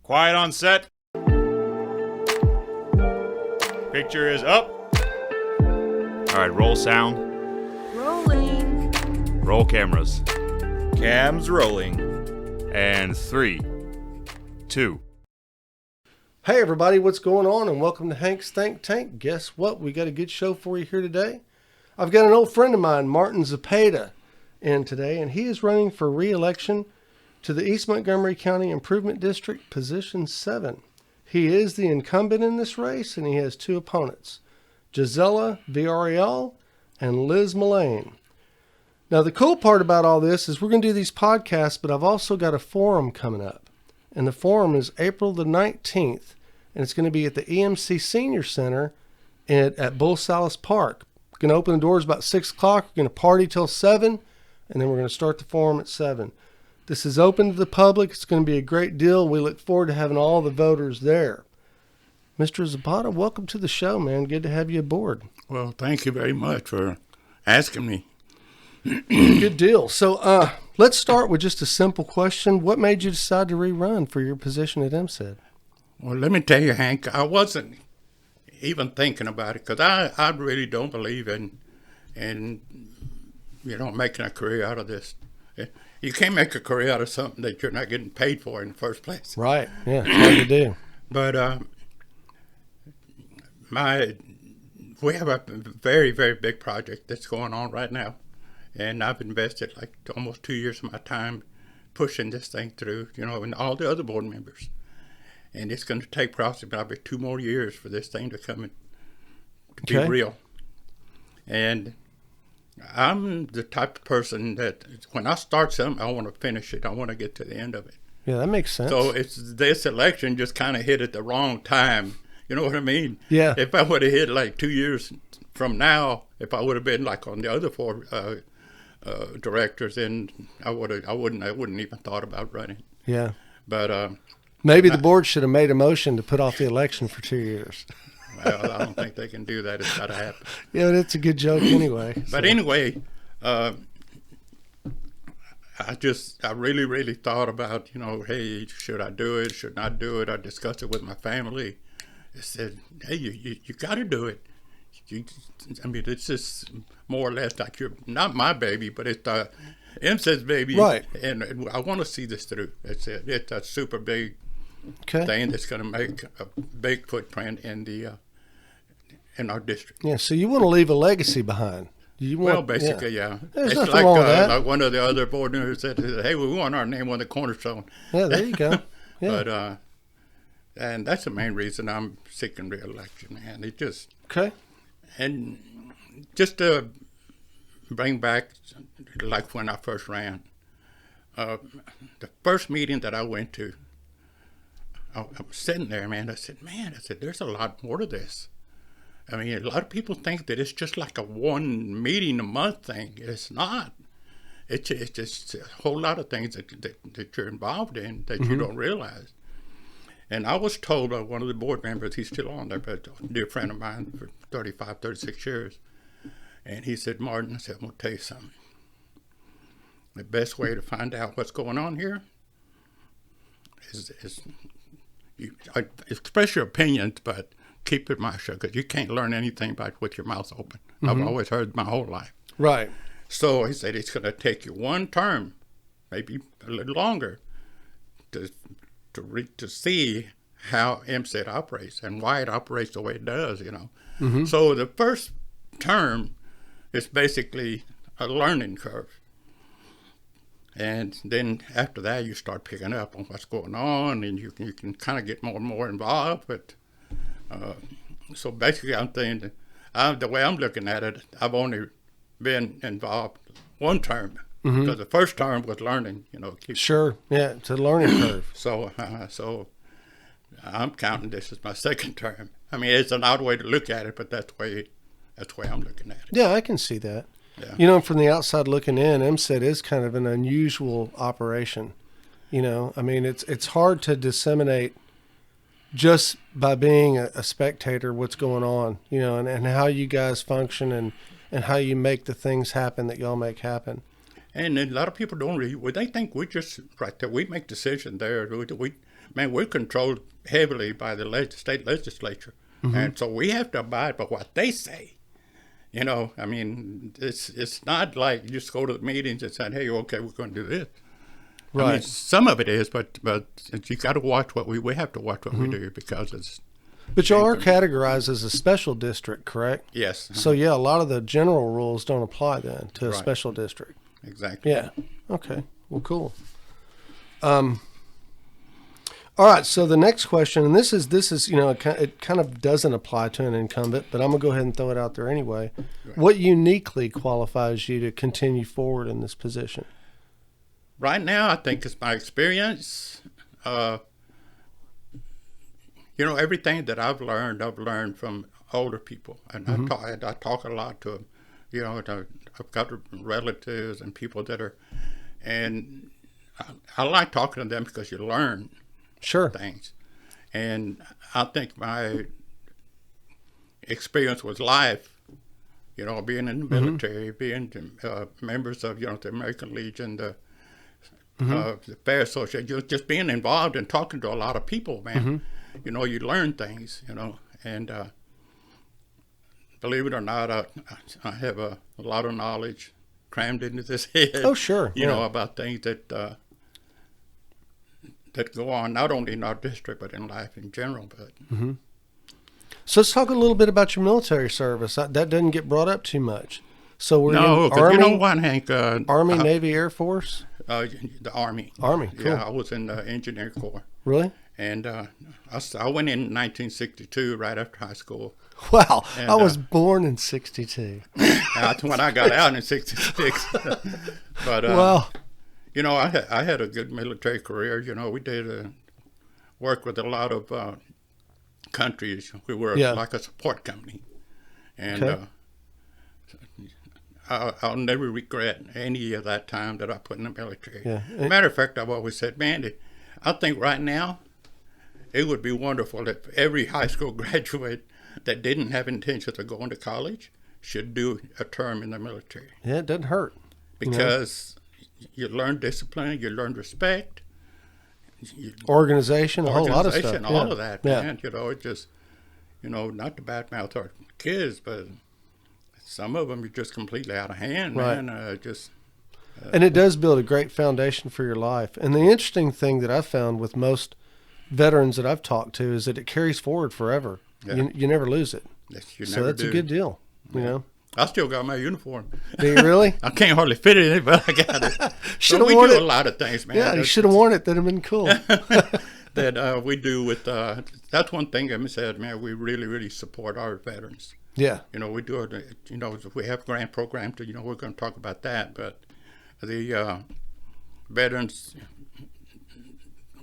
Quiet on set. Picture is up. All right, roll sound. Rolling. Roll cameras. Cams rolling. And 3, 2. Hey everybody, what's going on? And welcome to Hank's Think Tank. Guess what? We got a good show for you here today. I've got an old friend of mine, Martin Zepeda, in today, and he is running for re-election to the East Montgomery County Improvement District, Position 7. He is the incumbent in this race, and he has two opponents, Gisela Villarreal and Liz Mullane. Now, the cool part about all this is we're going to do these podcasts, but I've also got a forum coming up. And the forum is April the 19th, and it's going to be at the EMCID Senior Center at Bull Salas Park. We're going to open the doors about 6 o'clock. We're going to party till 7, and then we're going to start the forum at 7. This is open to the public. It's going to be a great deal. We look forward to having all the voters there. Mr. Zepeda, welcome to the show, man. Good to have you aboard. Well, thank you very much for asking me. Good deal. So let's start with just a simple question. What made you decide to rerun for your position at EMCID? Well, let me tell you, Hank, I wasn't even thinking about it because I really don't believe in making a career out of this. You can't make a career out of something that you're not getting paid for in the first place. Right. Yeah, it's hard to do. But we have a very, very big project that's going on right now. And I've invested like almost 2 years of my time pushing this thing through, and all the other board members. And it's going to take probably 2 more years for this thing to come and be real. And I'm the type of person that when I start something, I want to finish it. I want to get to the end of it. Yeah, that makes sense. So this election just kind of hit at the wrong time. You know what I mean? Yeah. If I would have hit like 2 years from now, if I would have been like on the other 4 directors, then I wouldn't even thought about running. Yeah. But maybe the board should have made a motion to put off the election for 2 years. Well, I don't think they can do that. It's got to happen. Yeah, that's a good joke anyway. But anyway, I really, really thought about, hey, should I do it? Should not do it? I discussed it with my family. I said, hey, you got to do it. It's just more or less like you're not my baby, but it's EMCID's baby. Right. And I want to see this through. It's a super big thing that's going to make a big footprint in our district. Yeah, so you want to leave a legacy behind. Basically, yeah. There's it's nothing wrong with that. Like one of the other board members said, hey, we want our name on the cornerstone. Yeah, there you go. Yeah. But, and that's the main reason I'm seeking re-election, man. It just... Okay. And just to bring back, like when I first ran, the first meeting that I went to, I was sitting there, man. I said, there's a lot more to this. I mean, a lot of people think that it's just like a 1 meeting a month thing. It's not. It's just a whole lot of things that you're involved in that you don't realize. And I was told by one of the board members, he's still on there, but a dear friend of mine for 35, 36 years. And he said, Martin, I said, I'm going to tell you something. The best way to find out what's going on here is you express your opinions, but keep your mouth shut, because you can't learn anything with your mouth open. I've always heard my whole life. Right. So he said it's going to take you 1 term, maybe a little longer, to see how EMCID operates and why it operates the way it does, So the first term is basically a learning curve. And then after that, you start picking up on what's going on, and you can kind of get more and more involved. But so basically, I'm thinking, the way I'm looking at it, I've only been involved 1 term. Because the first term was learning, Sure, yeah, it's a learning curve. So I'm counting this as my 2nd term. I mean, it's an odd way to look at it, but that's the way I'm looking at it. Yeah, I can see that. Yeah. From the outside looking in, EMCID is kind of an unusual operation. I mean, it's hard to disseminate just by being a spectator what's going on, and how you guys function and how you make the things happen that y'all make happen. And a lot of people don't really, they think we just, right there, we make decisions there. We man, we're controlled heavily by the state legislature. And so we have to abide by what they say. You know, I mean, it's not like you just go to the meetings and say, hey, okay, we're going to do this. Right. I mean, some of it is, but you got to watch what we have to watch what we do because it's. But y'all are categorized as a special district, correct? Yes. So yeah, a lot of the general rules don't apply then to a Right. special district. Exactly. Yeah. Okay. Well, cool. All right. So the next question, and this is it kind of doesn't apply to an incumbent, but I'm gonna go ahead and throw it out there anyway. Right. What uniquely qualifies you to continue forward in this position? Right now, I think it's my experience. Everything that I've learned from older people, and I talk a lot to them. You know, I've got relatives and people that are, and I like talking to them because you learn Sure. things. And I think my experience with life, being in the military, being members of, the American Legion, the Fair Association, just being involved and talking to a lot of people, man. You learn things, and believe it or not, I have a lot of knowledge crammed into this head. Oh, sure. About things that go on not only in our district but in life in general. But So let's talk a little bit about your military service. That doesn't get brought up too much. So we're no, in because Army, you know what, Hank? Army, Navy, Air Force. The Army. Army. Cool. Yeah, I was in the Engineer Corps, Really? and I went in 1962, right after high school. Wow. And, I was born in '62. That's when I got out in '66. But Wow. I had a good military career. We did work with a lot of countries. We were Yeah. like a support company, and Okay. I'll never regret any of that time that I put in the military. Yeah. Matter of fact, I've always said, man, I think right now it would be wonderful if every high school graduate that didn't have intentions of going to college should do a term in the military, Yeah, it doesn't hurt. because you learn discipline, you learn respect, Organization, a whole lot of stuff. organization, all of that, Yeah. man. It just, not to badmouth our kids, but some of them are just completely out of hand, Right. man. And it does build a great foundation for your life. And the interesting thing that I've found with most veterans that I've talked to is that it carries forward forever. Yeah. You never lose it. You So never that's do. a good deal. You know? I still got my uniform. Do you really? I can't hardly fit it in, but I got it. Should So have we worn do it. a lot of things, man. Yeah, you That's- should have worn it. That'd have been cool. that we do with. That's one thing I said, man. We really, really support our veterans. Yeah. We do it. We have grant programs. We're going to talk about that, but the veterans,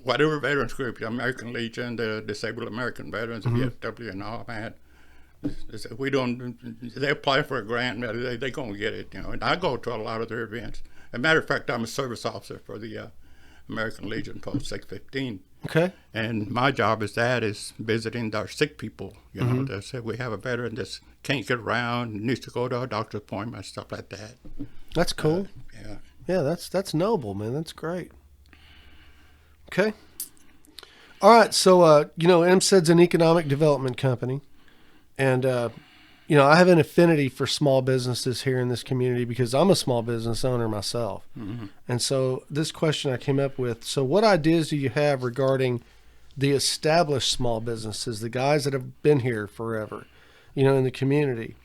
whatever veterans group, the American Legion, the Disabled American Veterans, the VFW, and all, man. We don't. They apply for a grant, man, they're going to get it. And I go to a lot of their events. As a matter of fact, I'm a service officer for the American Legion Post 615. Okay. And my job is visiting our sick people. They say we have a veteran that can't get around, needs to go to a doctor's appointment, stuff like that. That's cool. Yeah. Yeah, that's noble, man. That's great. Okay. All right. So, EMCID's an economic development company. And, I have an affinity for small businesses here in this community because I'm a small business owner myself. Mm-hmm. And so this question I came up with, so what ideas do you have regarding the established small businesses, the guys that have been here forever, in the community?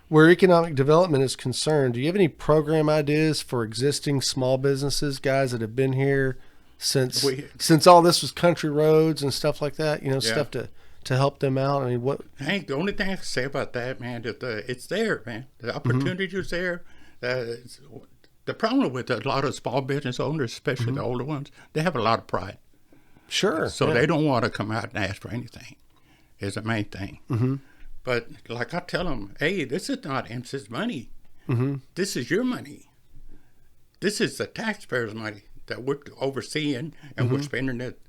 Where economic development is concerned, do you have any program ideas for existing small businesses, guys that have been here since all this was country roads and stuff like that, stuff to help them out? I mean, what? Hank, the only thing I can say about that, man, is it's there, man. The opportunity is there. The problem with a lot of small business owners, especially the older ones, they have a lot of pride. Sure. So yeah. they don't want to come out and ask for anything, is the main thing. Mm-hmm. But like I tell them, hey, this is not EMCID's money. Mm-hmm. This is your money. This is the taxpayers' money that we're overseeing and we're spending it.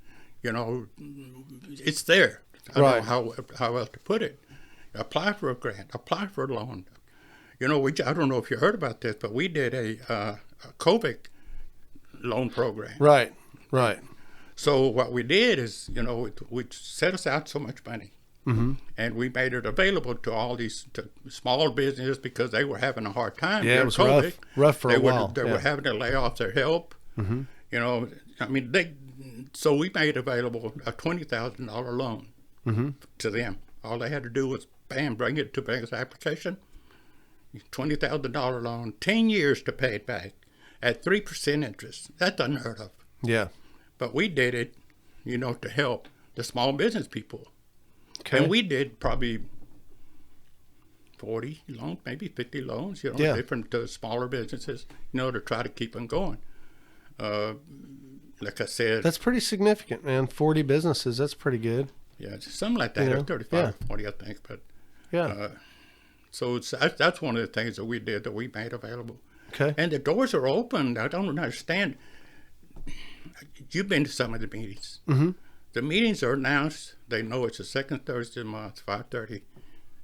It's there. I don't know how else to put it. Apply for a grant. Apply for a loan. I don't know if you heard about this, but we did a COVID loan program. Right. So what we did is, we set aside so much money, and we made it available to all these small businesses because they were having a hard time. Yeah, during it was COVID. rough for a while. They were having to lay off their help. So we made available a $20,000 loan to them. All they had to do was, bam, bring it to bank's application. $20,000 loan, 10 years to pay it back at 3% interest. That's unheard of. Yeah. But we did it, to help the small business people. Okay. And we did probably 40 loans, maybe 50 loans, different smaller businesses, to try to keep them going. Like I said. That's pretty significant, man. 40 businesses, that's pretty good. Yeah, something like that, 35 or 40, I think. But yeah. So that's one of the things that we did that we made available. Okay. And the doors are open. I don't understand. You've been to some of the meetings. Mm-hmm. The meetings are announced. They know it's the second Thursday of the month, 5:30.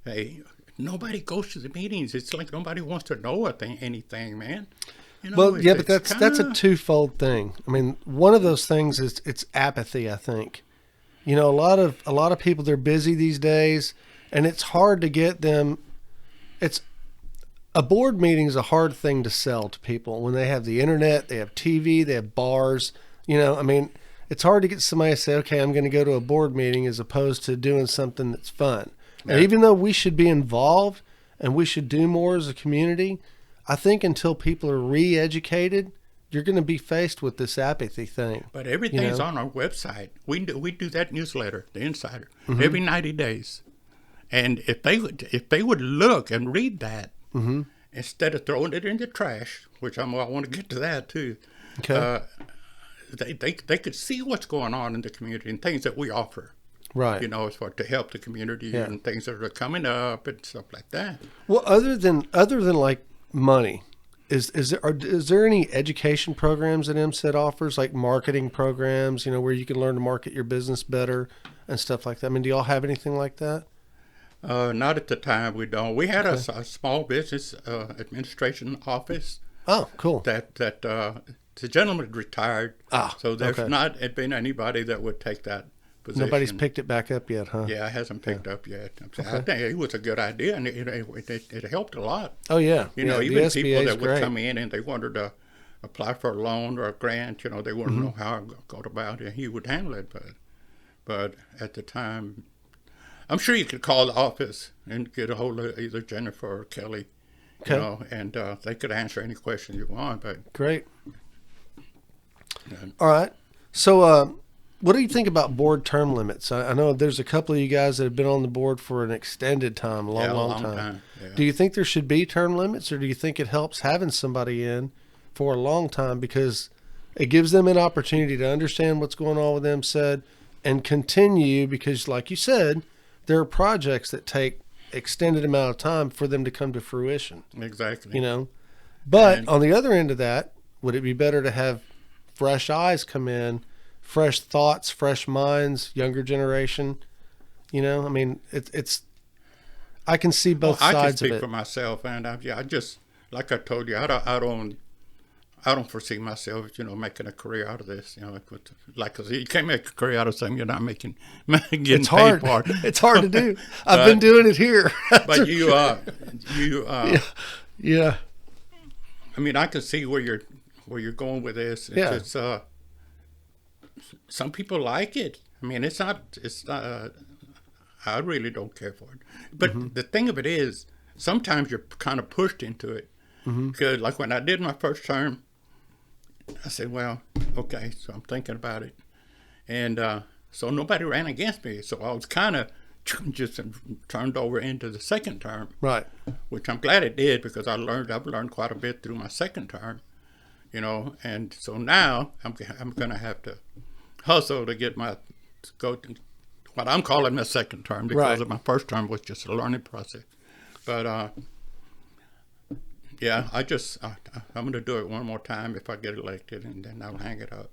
Hey, nobody goes to the meetings. It's like nobody wants to know anything, man. Well, yeah, but that's a twofold thing. I mean, one of those things is it's apathy, I think. A lot of people, they're busy these days, and it's hard to get them. A board meeting is a hard thing to sell to people when they have the internet, they have TV, they have bars. It's hard to get somebody to say, okay, I'm going to go to a board meeting as opposed to doing something that's fun. Yeah. And even though we should be involved and we should do more as a community, I think until people are re-educated, you're going to be faced with this apathy thing. But everything's on our website. We do that newsletter, The Insider, every 90 days. And if they would look and read that, instead of throwing it in the trash, which I want to get to that too, okay. They could see what's going on in the community and things that we offer. Right. As far to help the community and things that are coming up and stuff like that. Well, other than like money, is there any education programs that EMCID offers, like marketing programs, where you can learn to market your business better and stuff like that? I mean, do y'all have anything like that? Not at the time. We don't. We had a small business administration office. Oh, cool. That the gentleman retired. So there's not been anybody that would take that position. Nobody's picked it back up yet, huh? Yeah, it hasn't picked up yet. I think it was a good idea, and it helped a lot. Oh, yeah. Even people that would come in and they wanted to apply for a loan or a grant, they wouldn't know how to go about it. He would handle it, but at the time, I'm sure you could call the office and get a hold of either Jennifer or Kelly, and they could answer any question you want. But great. All right. So, what do you think about board term limits? I know there's a couple of you guys that have been on the board for an extended time, a long time. Yeah. Do you think there should be term limits, or do you think it helps having somebody in for a long time because it gives them an opportunity to understand what's going on with EMCID and continue? Because, like you said, there are projects that take extended amount of time for them to come to fruition. Exactly. But on the other end of that, would it be better to have fresh eyes come in, fresh thoughts, fresh minds, younger generation? It's I can see both sides of it. I can speak for myself, and I just, like I told you, I don't foresee myself, making a career out of this. Cause you can't make a career out of something you're not getting it's hard. paid for. It's hard to do. I've been doing it here. But you yeah. I mean, I can see where you're going with this. It's just, some people like it. I mean, it's not. I really don't care for it. But the thing of it is, sometimes you're kind of pushed into it. Because, like when I did my first term, I said, well, okay, so I'm thinking about it. And so nobody ran against me. So I was kind of just turned over into the second term. Right. Which I'm glad it did, because I've learned quite a bit through my second term, and so now I'm going to have to hustle to go to what I'm calling my second term, because of my first term was just a learning process. But yeah, I'm going to do it one more time if I get elected, and then I'll hang it up.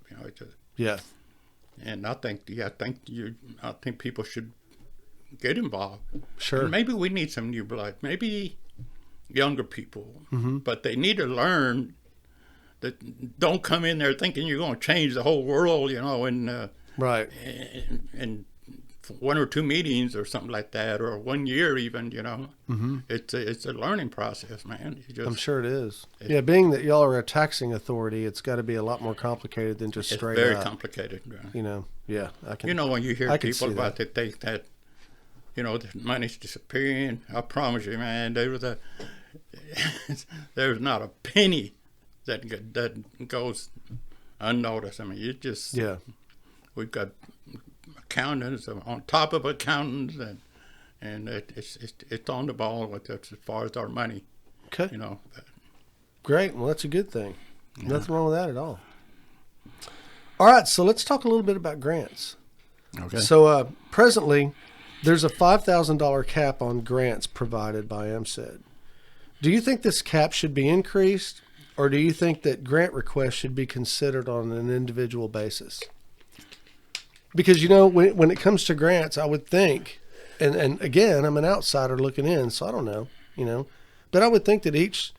And I think people should get involved. Sure. And maybe we need some new blood. Maybe younger people, but they need to learn that don't come in there thinking you're going to change the whole world, Right. in 1 or 2 meetings or something like that, or 1 year even, Mm-hmm. It's a learning process, man. I'm sure it is. Yeah, being that y'all are a taxing authority, it's got to be a lot more complicated than just It's straight very up. complicated. Yeah, I can. When you hear I can people see about that think that, the money's disappearing, I promise you, man, there's not a penny that goes unnoticed. I mean, Yeah. we've got accountants on top of accountants, and it's on the ball with us as far as our money. Okay. But, Great. Well, that's a good thing. Nothing wrong with that at all. All right, so let's talk a little bit about grants. okay. So presently, there's a $5,000 cap on grants provided by EMCID. Do you think this cap should be increased, or do you think that grant requests should be considered on an individual basis? Because, when it comes to grants, I would think, and again, I'm an outsider looking in, so I don't know, but I would think that each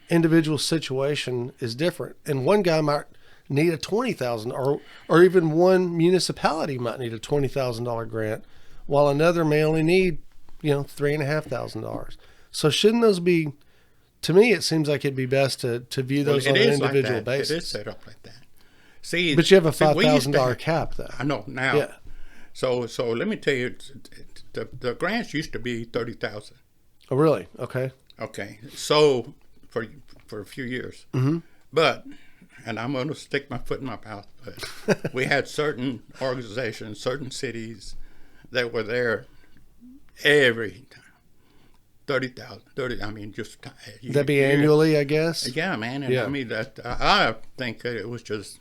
individual situation is different. And one guy might need a $20,000, or even one municipality might need a $20,000 grant, while another may only need, $3,500. So shouldn't those be? To me, it seems like it'd be best to view those on an individual basis. It is set up like that. See, but you have a we used to $5,000 have- cap, though. I know now. Yeah. So let me tell you, the grants used to be 30,000. Oh, really? Okay. Okay, so for a few years, but, and I'm going to stick my foot in my mouth, but we had certain organizations, certain cities that were there every time. 30,000. I mean, just That'd be annually, I guess. Yeah, man. And Yeah. I mean that I think it was just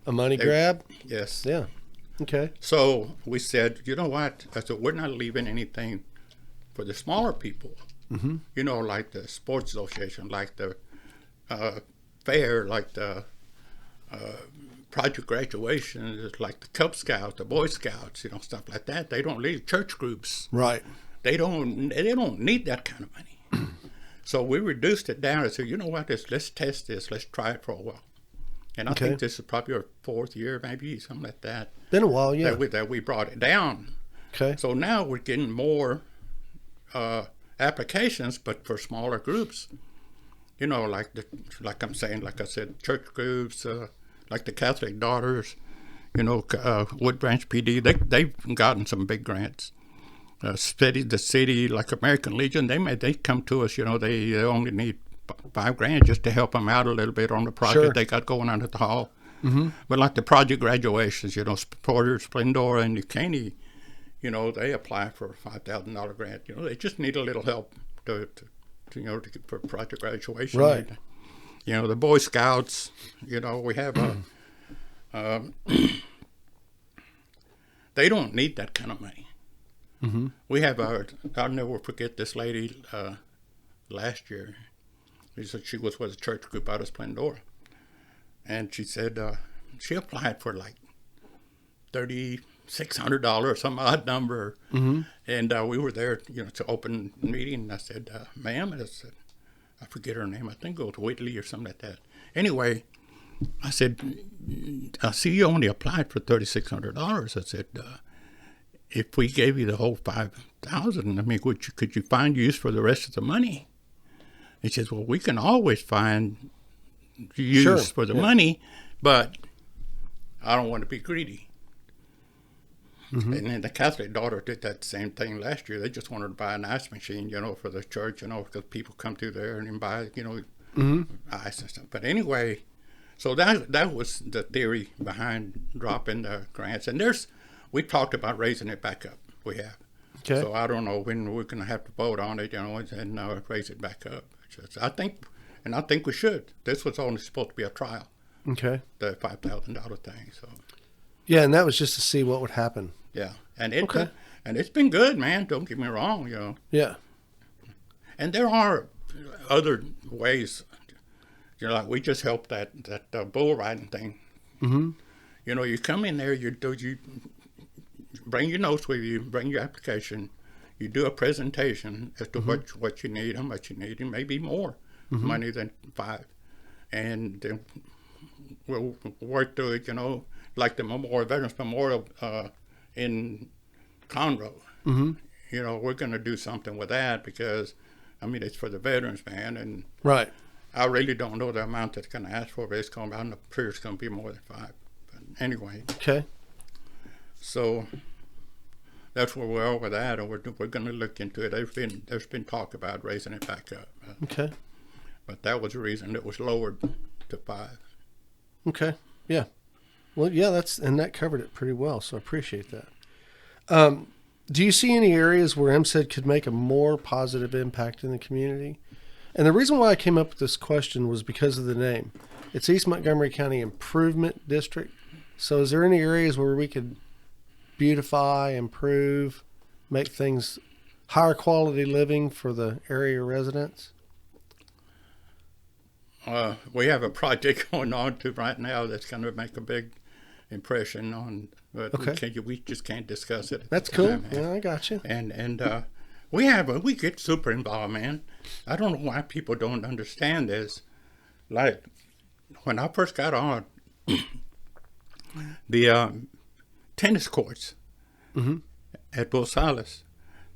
A money grab. yes. Yeah. Okay. So we said, you know what? I said we're not leaving anything for the smaller people. Mm-hmm. Like the sports association, like the fair, like the project graduation, like the Cub Scouts, the Boy Scouts, stuff like that. They don't leave church groups. Right. They don't need that kind of money. So we reduced it down and said, you know what, let's test this. Let's try it for a while. And I think this is probably our 4th year, maybe something like that. Been a while, yeah. That we brought it down. Okay. So now we're getting more applications, but for smaller groups. Like I'm saying, like I said, church groups, like the Catholic Daughters, Wood Branch PD. They've gotten some big grants. The city, like American Legion, they come to us. They only need $5,000 just to help them out a little bit on the project they got going on at the hall. Mm-hmm. But like the project graduations, Porter, Splendor, and New Caney, they apply for a $5,000 grant. They just need a little help for project graduation. Right. And, the Boy Scouts, we have they don't need that kind of money. Mm-hmm. We have I'll never forget this lady last year. She was with a church group out of Splendora. And she said she applied for like $3,600, some odd number. Mm-hmm. And we were there, to open meeting. And I said, ma'am, I forget her name. I think it was Whitley or something like that. Anyway, I said, I see you only applied for $3,600. I said, if we gave you the whole $5,000, I mean, could you find use for the rest of the money? He says, well, we can always find use for the money, but I don't want to be greedy. Mm-hmm. And then the Catholic Daughter did that same thing last year. They just wanted to buy an ice machine, for the church, because people come through there and buy, ice and stuff. But anyway, so that was the theory behind dropping the grants. And we talked about raising it back up. We have. Okay. So I don't know when we're going to have to vote on it, and raise it back up. I think we should. This was only supposed to be a trial. Okay. The $5,000 thing. So. Yeah, and that was just to see what would happen. Yeah, and it's been good, man. Don't get me wrong, Yeah. And there are other ways. Like we just helped that bull riding thing. Mm-hmm. You come in there, you bring your notes with you, bring your application, you do a presentation as to what you need, how much you need, and maybe more money than $5,000. and then we'll work through it, like the Veterans Memorial in Conroe. Mm-hmm. We're going to do something with that because, it's for the veterans, man, and Right. I really don't know the amount that's going to ask for, but I'm sure it's going to be more than 5. But anyway. Okay. So that's where we are with that, and we're going to look into it. There's been talk about raising it back up. Okay. But that was the reason it was lowered to 5. Okay. Yeah. Well, yeah, that covered it pretty well, so I appreciate that. Do you see any areas where EMCID could make a more positive impact in the community? And the reason why I came up with this question was because of the name. It's East Montgomery County Improvement District. So is there any areas where we could beautify, improve, make things higher quality living for the area residents? We have a project going on right now that's going to make a big impression on, but Okay. we just can't discuss it. That's cool. Yeah, I got you. And we get super involved, man. I don't know why people don't understand this. Like when I first got on, the tennis courts Mm-hmm. at Bull Silas,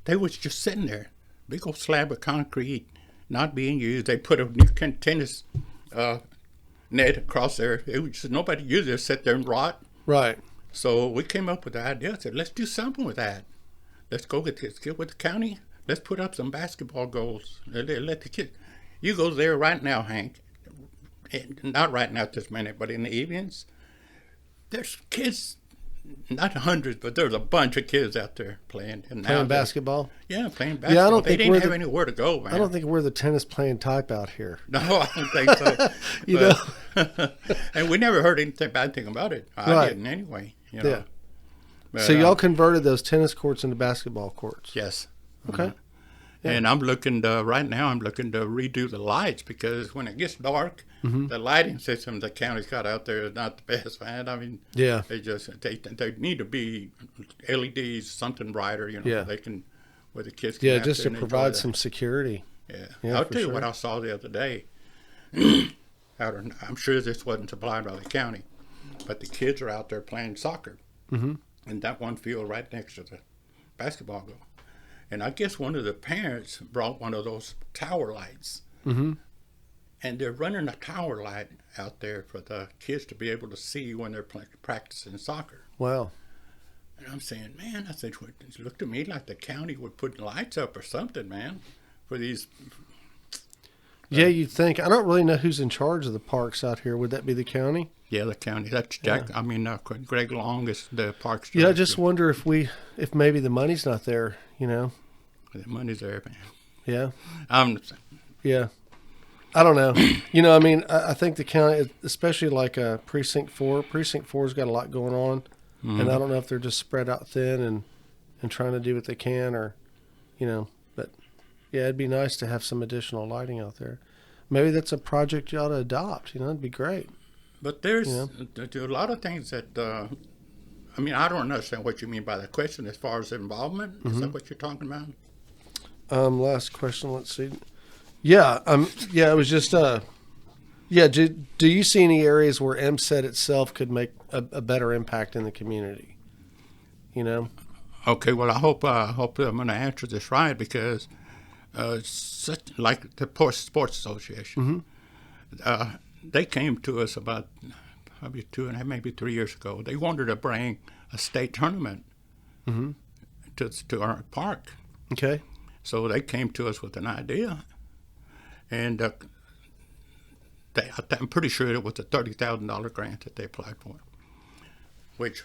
they was just sitting there, big old slab of concrete, not being used. They put a new tennis net across there. It was just, nobody used it. Sit there and rot. Right. So we came up with the idea. I said, let's do something with that. Let's get with the county. Let's put up some basketball goals. Let the kids. You go there right now, Hank. Not right now at this minute, but in the evenings, there's kids, not hundreds, but there's a bunch of kids out there playing. And Playing basketball? Yeah, playing basketball. Yeah, I don't they think didn't we're have the- anywhere to go, man. I don't think we're the tennis playing type out here. No, I don't think so. You know. And we never heard anything bad thing about it. I Right. didn't anyway. Yeah. But, So y'all converted those tennis courts into basketball courts? Yes. Okay. Yeah. And I'm looking to, right now, I'm looking to redo the lights because when it gets dark, Mm-hmm. the lighting system the county's got out there is not the best, man. I mean, Yeah. they need to be LEDs, something brighter, Yeah. they can, where the kids can Yeah, out just there to and enjoy provide that. some security. Yeah. Yeah, I'll for tell you sure. what I saw the other day. I'm sure this wasn't supplied by the county, but the kids are out there playing soccer. Mm-hmm. In that one field right next to the basketball goal. And I guess one of the parents brought one of those tower lights. Mm-hmm. And they're running a tower light out there for the kids to be able to see when they're practicing soccer. Wow. And I'm saying, man, I said, it looked to me like the county would put lights up or something, man, for these. Yeah, you'd think. I don't really know who's in charge of the parks out here. Would that be the county? Yeah, the county. That's Jack. Yeah. I mean, Greg Long is the parks Yeah, I director. just wonder if maybe the money's not there, The money's there, man. Yeah. Yeah. I don't know. I mean, I think the county, especially like Precinct 4, Precinct 4's got a lot going on. Mm-hmm. And I don't know if they're just spread out thin and trying to do what they can or, but yeah, it'd be nice to have some additional lighting out there. Maybe that's a project you ought to adopt, it'd be great. But there's a lot of things that, I don't understand what you mean by the question as far as involvement. Mm-hmm. Is that what you're talking about? Last question, let's see. Yeah, it was just, do you see any areas where EMCID itself could make a better impact in the community? Okay, well, I hope I'm going to answer this right because like the Sports Association, they came to us about probably 2.5, maybe 3 years ago. They wanted to bring a state tournament to our park. Okay. So they came to us with an idea, and I'm pretty sure it was a $30,000 grant that they applied for, which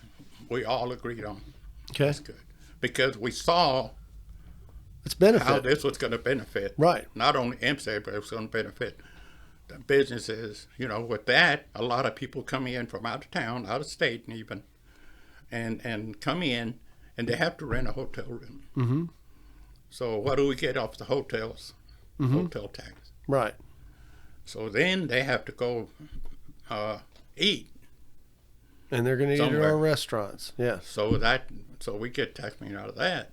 we all agreed on. Okay. That's good. Because we saw It's benefit. how this was going to benefit. Right. Not only EMCID, but it was going to benefit the businesses. With that, a lot of people come in from out of town, out of state even, and come in, and they have to rent a hotel room. Mm-hmm. So what do we get off the hotels? Hotel tax. Right. So then they have to go eat. And they're going to eat at Somewhere. our restaurants. Yeah. So we get tax money out of that.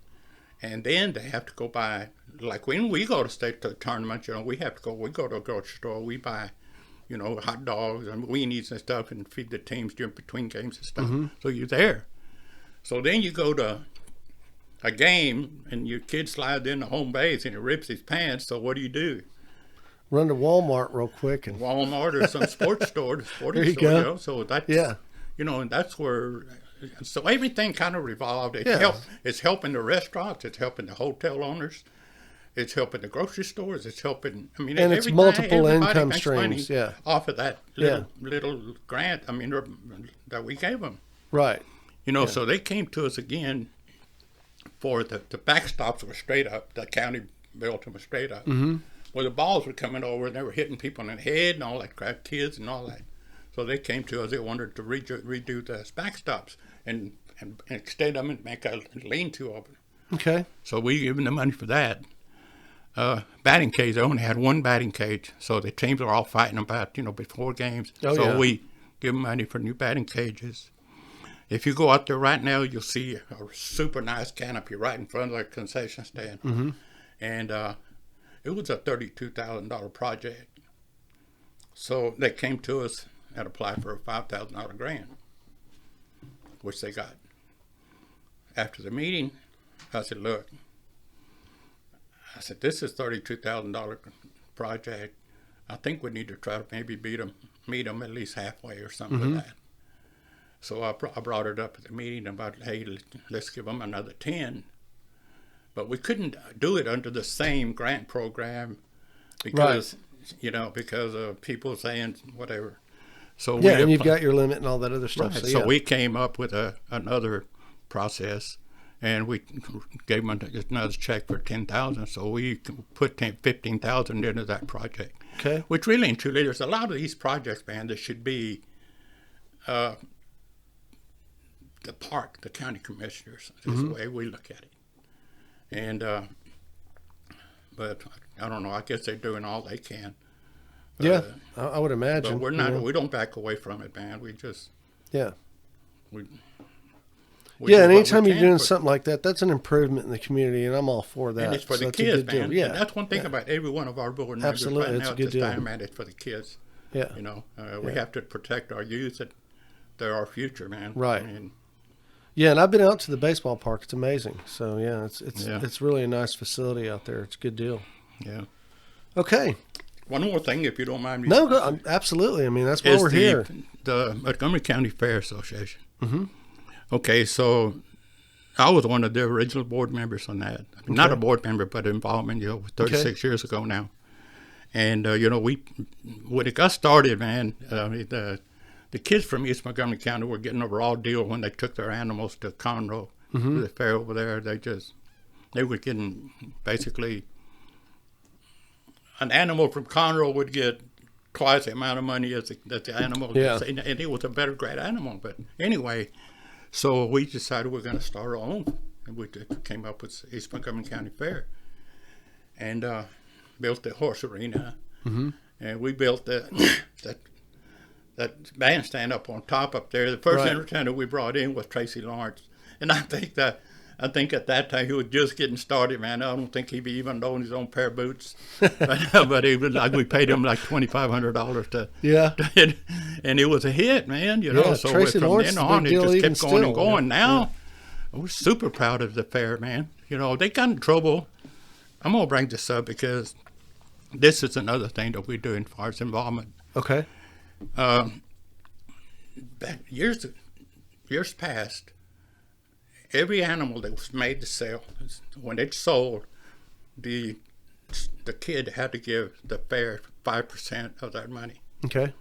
And then they have to go buy, like when we go to state tournament, we go to a grocery store, we buy hot dogs and weenies and stuff, and feed the teams during between games and stuff. So you're there. So then you go to a game, and your kid slides in the home base, and he rips his pants. So what do? Run to Walmart real quick and Walmart or some sports store, There you go. So that's yeah, and that's where. So everything kind of revolved. Yeah. It's helping the restaurants. It's helping the hotel owners. It's helping the grocery stores. It's helping. I mean, and it's multiple income streams. Yeah, off of that little grant. I mean, that we gave them. Right. So they came to us again for the backstops were straight up. The county built them straight up. Where the balls were coming over and they were hitting people in the head and all that crap, kids and all that. So they came to us. They wanted to redo the backstops and extend them and make a lean-to of it. Okay. So we gave them the money for that. Batting cage, they only had one batting cage, so the teams were all fighting about, before games. We give them money for new batting cages. If you go out there right now, you'll see a super nice canopy right in front of the concession stand. And it was a $32,000 project. So they came to us and applied for a $5,000 grant, which they got. After the meeting, I said, look, this is $32,000 project. I think we need to try to maybe meet them at least halfway or something like that. So I brought it up at the meeting about, hey, let's give them another 10. But we couldn't do it under the same grant program because, because of people saying whatever. So and you've got your limit and all that other stuff. Right. So we came up with another process, and we gave them another check for $10,000. So we put $15,000 into that project. Okay. Which really and truly, there's a lot of these projects, man, that should be the county commissioners. Is the way we look at it. And but I don't know. I guess they're doing all they can. Yeah, I would imagine. But we're not. We don't back away from it, man. We just. Yeah. We and anytime you're doing something like that, that's an improvement in the community, and I'm all for that. And it's for the that's kids, man. Yeah, And that's one thing about every one of our board members Absolutely. right It's now a at good this deal. time, man. It's for the kids. Yeah. We have to protect our youth. That they're our future, man. Right. I mean, Yeah, and I've been out to the baseball park. It's amazing. So yeah, it's really a nice facility out there. It's a good deal. Yeah. Okay. One more thing, if you don't mind me. No, absolutely. I mean, that's why we're here. The Montgomery County Fair Association. Okay, so I was one of the original board members on that. Not a board member, but involvement. 36 years ago now. And when it got started, man, the kids from East Montgomery County were getting a raw deal when they took their animals to Conroe, to the fair over there. They were getting basically an animal from Conroe would get twice the amount of money as the animal. Yeah. And it was a better great animal. But anyway, so we decided we're going to start our own. And we came up with East Montgomery County Fair. And built the horse arena. And we built that bandstand up on top up there. The first entertainer we brought in was Tracy Lawrence. And I think at that time he was just getting started, man. I don't think he even owned his own pair of boots. but he was we paid him like $2,500 to. Yeah. And it was a hit, man. So Tracy from Lawrence then on, it just kept going and going. Yeah. Now, we're super proud of the fair, man. They got in trouble. I'm going to bring this up because this is another thing that we do as far as involvement. Okay. Years past, every animal that was made to sell, when it's sold, the kid had to give the fair 5% of that money. Okay.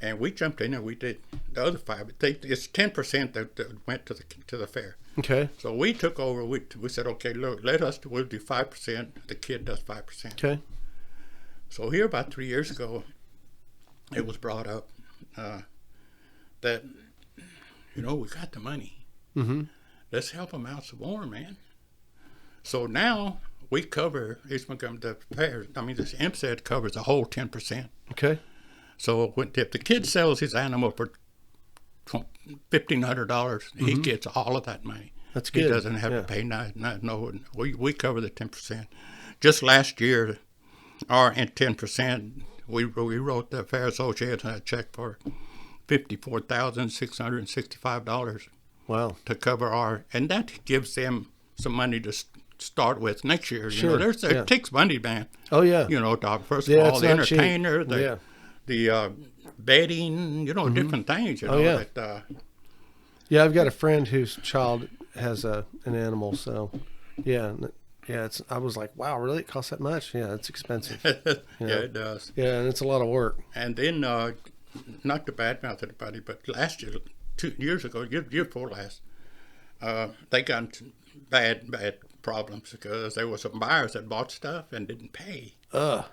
And we jumped in and we did the other 5%. It's 10% that went to the fair. Okay. So we took over. We said, okay, look, we'll do 5%. The kid does 5%. Okay. So here about 3 years ago, it was brought up that, we got the money. Let's help them out some more, man. So now we cover East Montgomery, the fair. I mean, this EMCID covers the whole 10%. Okay. So if the kid sells his animal for $1,500, he gets all of that money. That's good. He doesn't have to pay no. We cover the 10%. Just last year, our 10%, we wrote the Fair Association a check for $54,665 Wow. to cover and that gives them some money to start with next year. Sure. It takes money, man. Oh yeah. First Yeah, of all, it's the not cheap. entertainer, Yeah. the bedding, different things. Oh, yeah. That, I've got a friend whose child has an animal, so yeah. I was like, wow, really? It costs that much? Yeah, it's expensive. yeah, it does. Yeah, and it's a lot of work. And then, not to badmouth anybody, but last year, 2 years ago, year before last, they got into bad problems because there were some buyers that bought stuff and didn't pay. So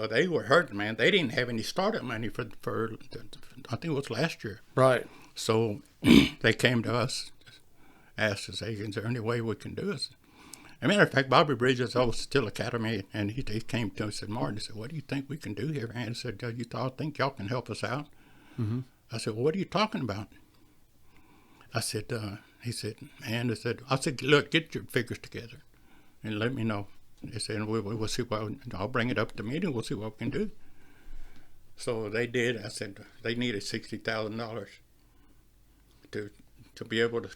they were hurting, man. They didn't have any startup money for I think it was last year. Right. So they came to us, asked us, hey, is there any way we can do this? As a matter of fact, Bobby Bridges, I was still Academy, and he came to us and said, Martin, he said, what do you think we can do here, man? He said, I think y'all can help us out. Mm-hmm. I said, well, what are you talking about? I said, he said, I said, look, get your figures together and let me know. They said, we'll see I'll bring it up at the meeting, we'll see what we can do. So they did. I said, they needed $60,000 to be able to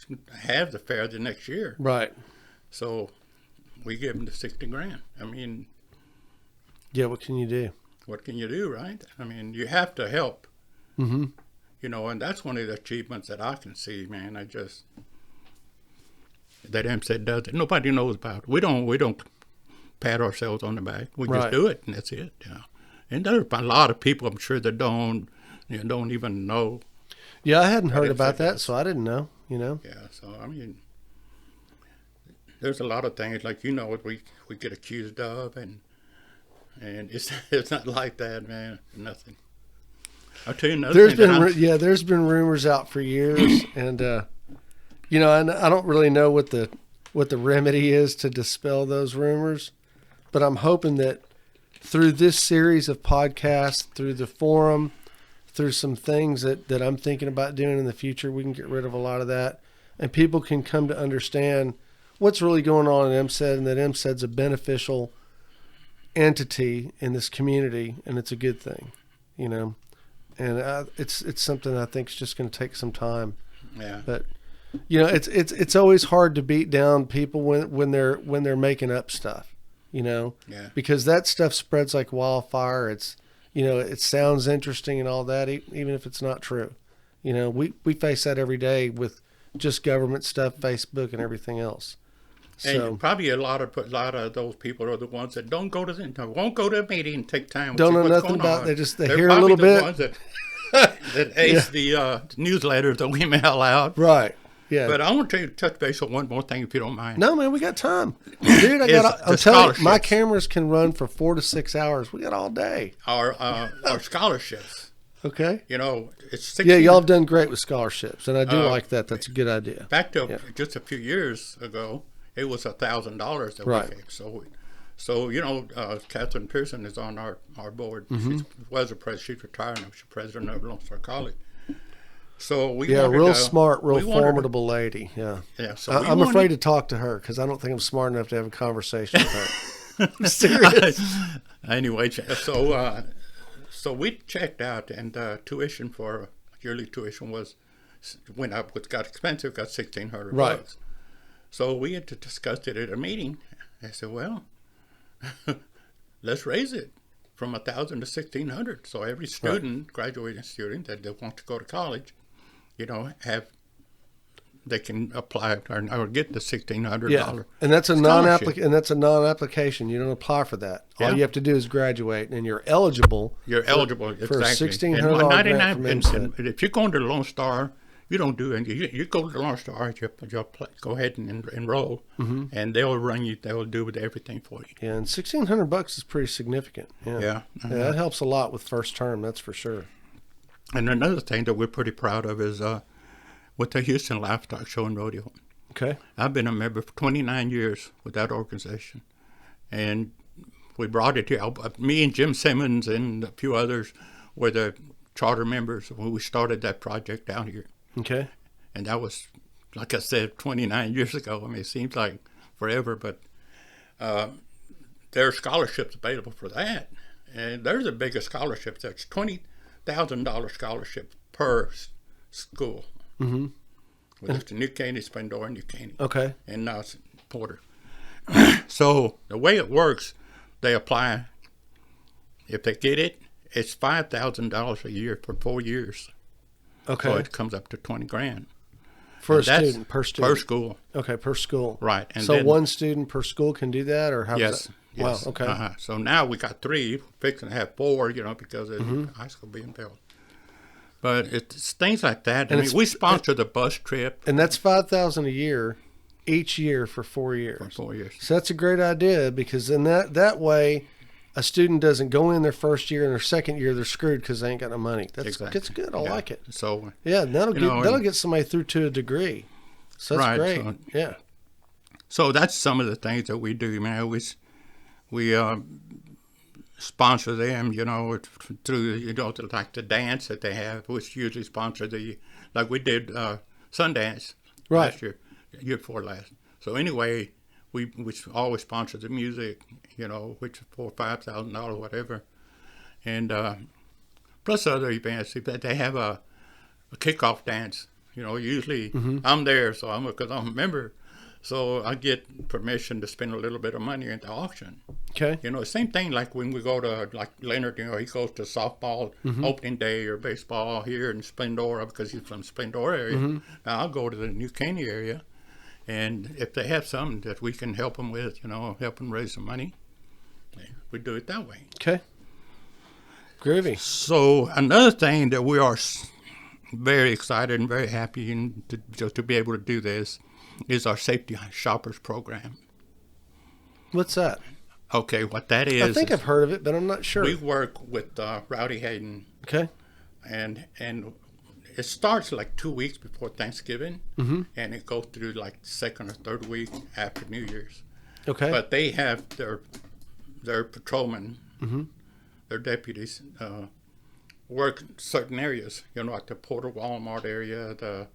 have the fair the next year. Right. So we give them the $60,000. I mean, yeah. What can you do? What can you do, right? I mean, you have to help. Mm-hmm. And that's one of the achievements that I can see, man. That EMCID does it. Nobody knows about it. We don't pat ourselves on the back. We Right. just do it, and that's it. Yeah. And there are a lot of people, I'm sure, that don't even know. Yeah, I hadn't heard EMCID about that, does. so I didn't know. Yeah. So I mean, there's a lot of things like what we get accused of, and it's not like that, man. Nothing. I'll tell you another There's thing. there's been rumors out for years, and and I don't really know what the remedy is to dispel those rumors, but I'm hoping that through this series of podcasts, through the forum, through some things that I'm thinking about doing in the future, we can get rid of a lot of that, and people can come to understand what's really going on in EMCID, and that EMCID's a beneficial entity in this community, and it's a good thing, and it's something I think is just going to take some time. Yeah. But it's always hard to beat down people when they're making up stuff, Yeah. because that stuff spreads like wildfire. It's it sounds interesting and all that, even if it's not true. We face that every day with just government stuff, Facebook, and everything else. So And probably a lot of those people are the ones that won't go to the meeting and take time. don't to know see what's nothing going about. on. They They're hear a probably little the bit. ones that ace the newsletters that we mail out. Right. Yeah. But I want to touch base on one more thing, if you don't mind. No, man, we got time, dude. I'm the telling you, my scholarships. cameras can run for 4 to 6 hours. We got all day. Our scholarships. Okay. It's 16, Yeah, y'all have done great with scholarships, and I do Uh, like that. That's a good idea. Back to just a few years ago, it was $1,000 that Right. we gave. So Catherine Pearson is on our board. Mm-hmm. She was a president. She's retired now. She's president of Lone Star College. So we Yeah, wanted real to- smart, real we wanted to- formidable lady. Yeah. Yeah, so I'm afraid to talk to her because I don't think I'm smart enough to have a conversation with her. I'm serious. Anyway, so we checked out, and tuition for yearly tuition went up. It got expensive. Got $1,600. Right. So we had to discuss it at a meeting. I said, well, let's raise it from 1,000 to 1,600. So every student, graduating student that want to go to college, they can apply or get the $1,600. Yeah, and that's a non-application. You don't apply for that. All Yeah. you have to do is graduate, and you're eligible. You're eligible for exactly. $1,600 grant from EMCID. And if you're going to Lone Star, you don't do anything. You go to Lone Star, you go ahead and enroll, and they'll run you. They'll do everything for you. Yeah, and $1,600 is pretty significant. Yeah. Yeah. Yeah, that helps a lot with first term. That's for sure. And another thing that we're pretty proud of is with the Houston Livestock Show and Rodeo. Okay. I've been a member for 29 years with that organization, and we brought it here. Me and Jim Simmons and a few others were the charter members when we started that project down here. Okay. And that was, like I said, 29 years ago. I mean, it seems like forever, but there are scholarships available for that. And they're the biggest scholarships. That's $20,000 scholarship per school. Mm-hmm. Well, it's New Caney, Splendora, New Caney. Okay. And now it's Porter. So the way it works, they apply. If they get it, it's $5,000 a year for 4 years. Okay. So it comes up to $20,000 for a and that's student, per student. per school. Okay, per school. Right. And so then, one student per school can do that, or how yes, does that? yes. Wow. Okay. So now we got 3, fixing to have 4, because of Mm-hmm. high school being built. But it's things like that. And I mean, we sponsor the bus trip And that's $5,000 a year, each year for 4 years. for 4 years. So that's a great idea, because then that way, a student doesn't go in their first year and their second year they're screwed because they ain't got no money. That's good. I Yeah. like it. So Yeah, that'll You know, that'll and- get somebody through to a degree. So that's Right, great. so- Yeah. So that's some of the things that we do, man. We sponsor them, through, like the dance that they have, which usually sponsor like we did Sundance Right. last year before last. So anyway, we always sponsor the music, which is $4,000 or $5,000, whatever. And plus other events. If they have a kickoff dance, usually I'm there, because I'm a member. So I get permission to spend a little bit of money at the auction. Okay. Same thing like when we go to, like Leonard, he goes to softball opening day or baseball here in Splendora because he's from Splendora area. Now I'll go to the New Caney area, and if they have something that we can help them with, help them raise some money, we do it that way. Okay. Groovy. So another thing that we are very excited and very happy to be able to do this is our Safety Shoppers program. What's that? Okay, what that is, I think I've heard of it, but I'm not sure. we work with Rowdy Hayden, Okay. and it starts like 2 weeks before Thanksgiving, and it goes through like second or third week after New Year's. Okay. But they have their patrolmen, their deputies, work certain areas, like the Porter Walmart area, the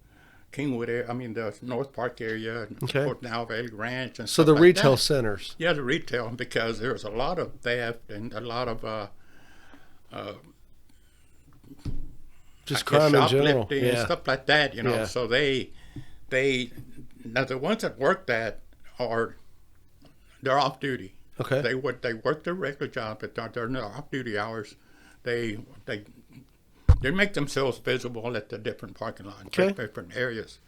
Kingwood area, the North Park area, Okay. Fort Now Valley Ranch, and so stuff the like retail that. centers. Yeah, the retail, because there's a lot of theft and a lot of Just I guess crime in general. shoplifting and Yeah. stuff like that, Yeah. So they now the ones that work that they're off duty. Okay. They work their regular job, but during their off duty hours, they make themselves visible at the different parking lots, Okay. different areas,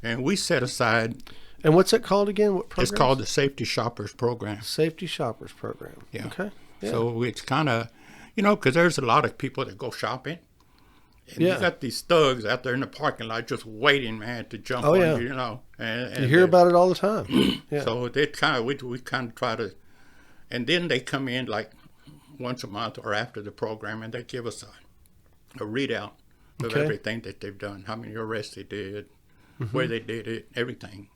and we set aside. And what's it called again? What program? It's called the Safety Shoppers Program. Safety Shoppers Program. Yeah. Okay. Yeah. So it's kind of, because there's a lot of people that go shopping. And Yeah. you got these thugs out there in the parking lot just waiting, man, to jump Oh, on yeah. you, And You hear about it all the time. Yeah. So they we kind of try to, and then they come in like once a month or after the program, and they give us a readout of Okay. everything that they've done, how many arrests they did, where they did it, everything.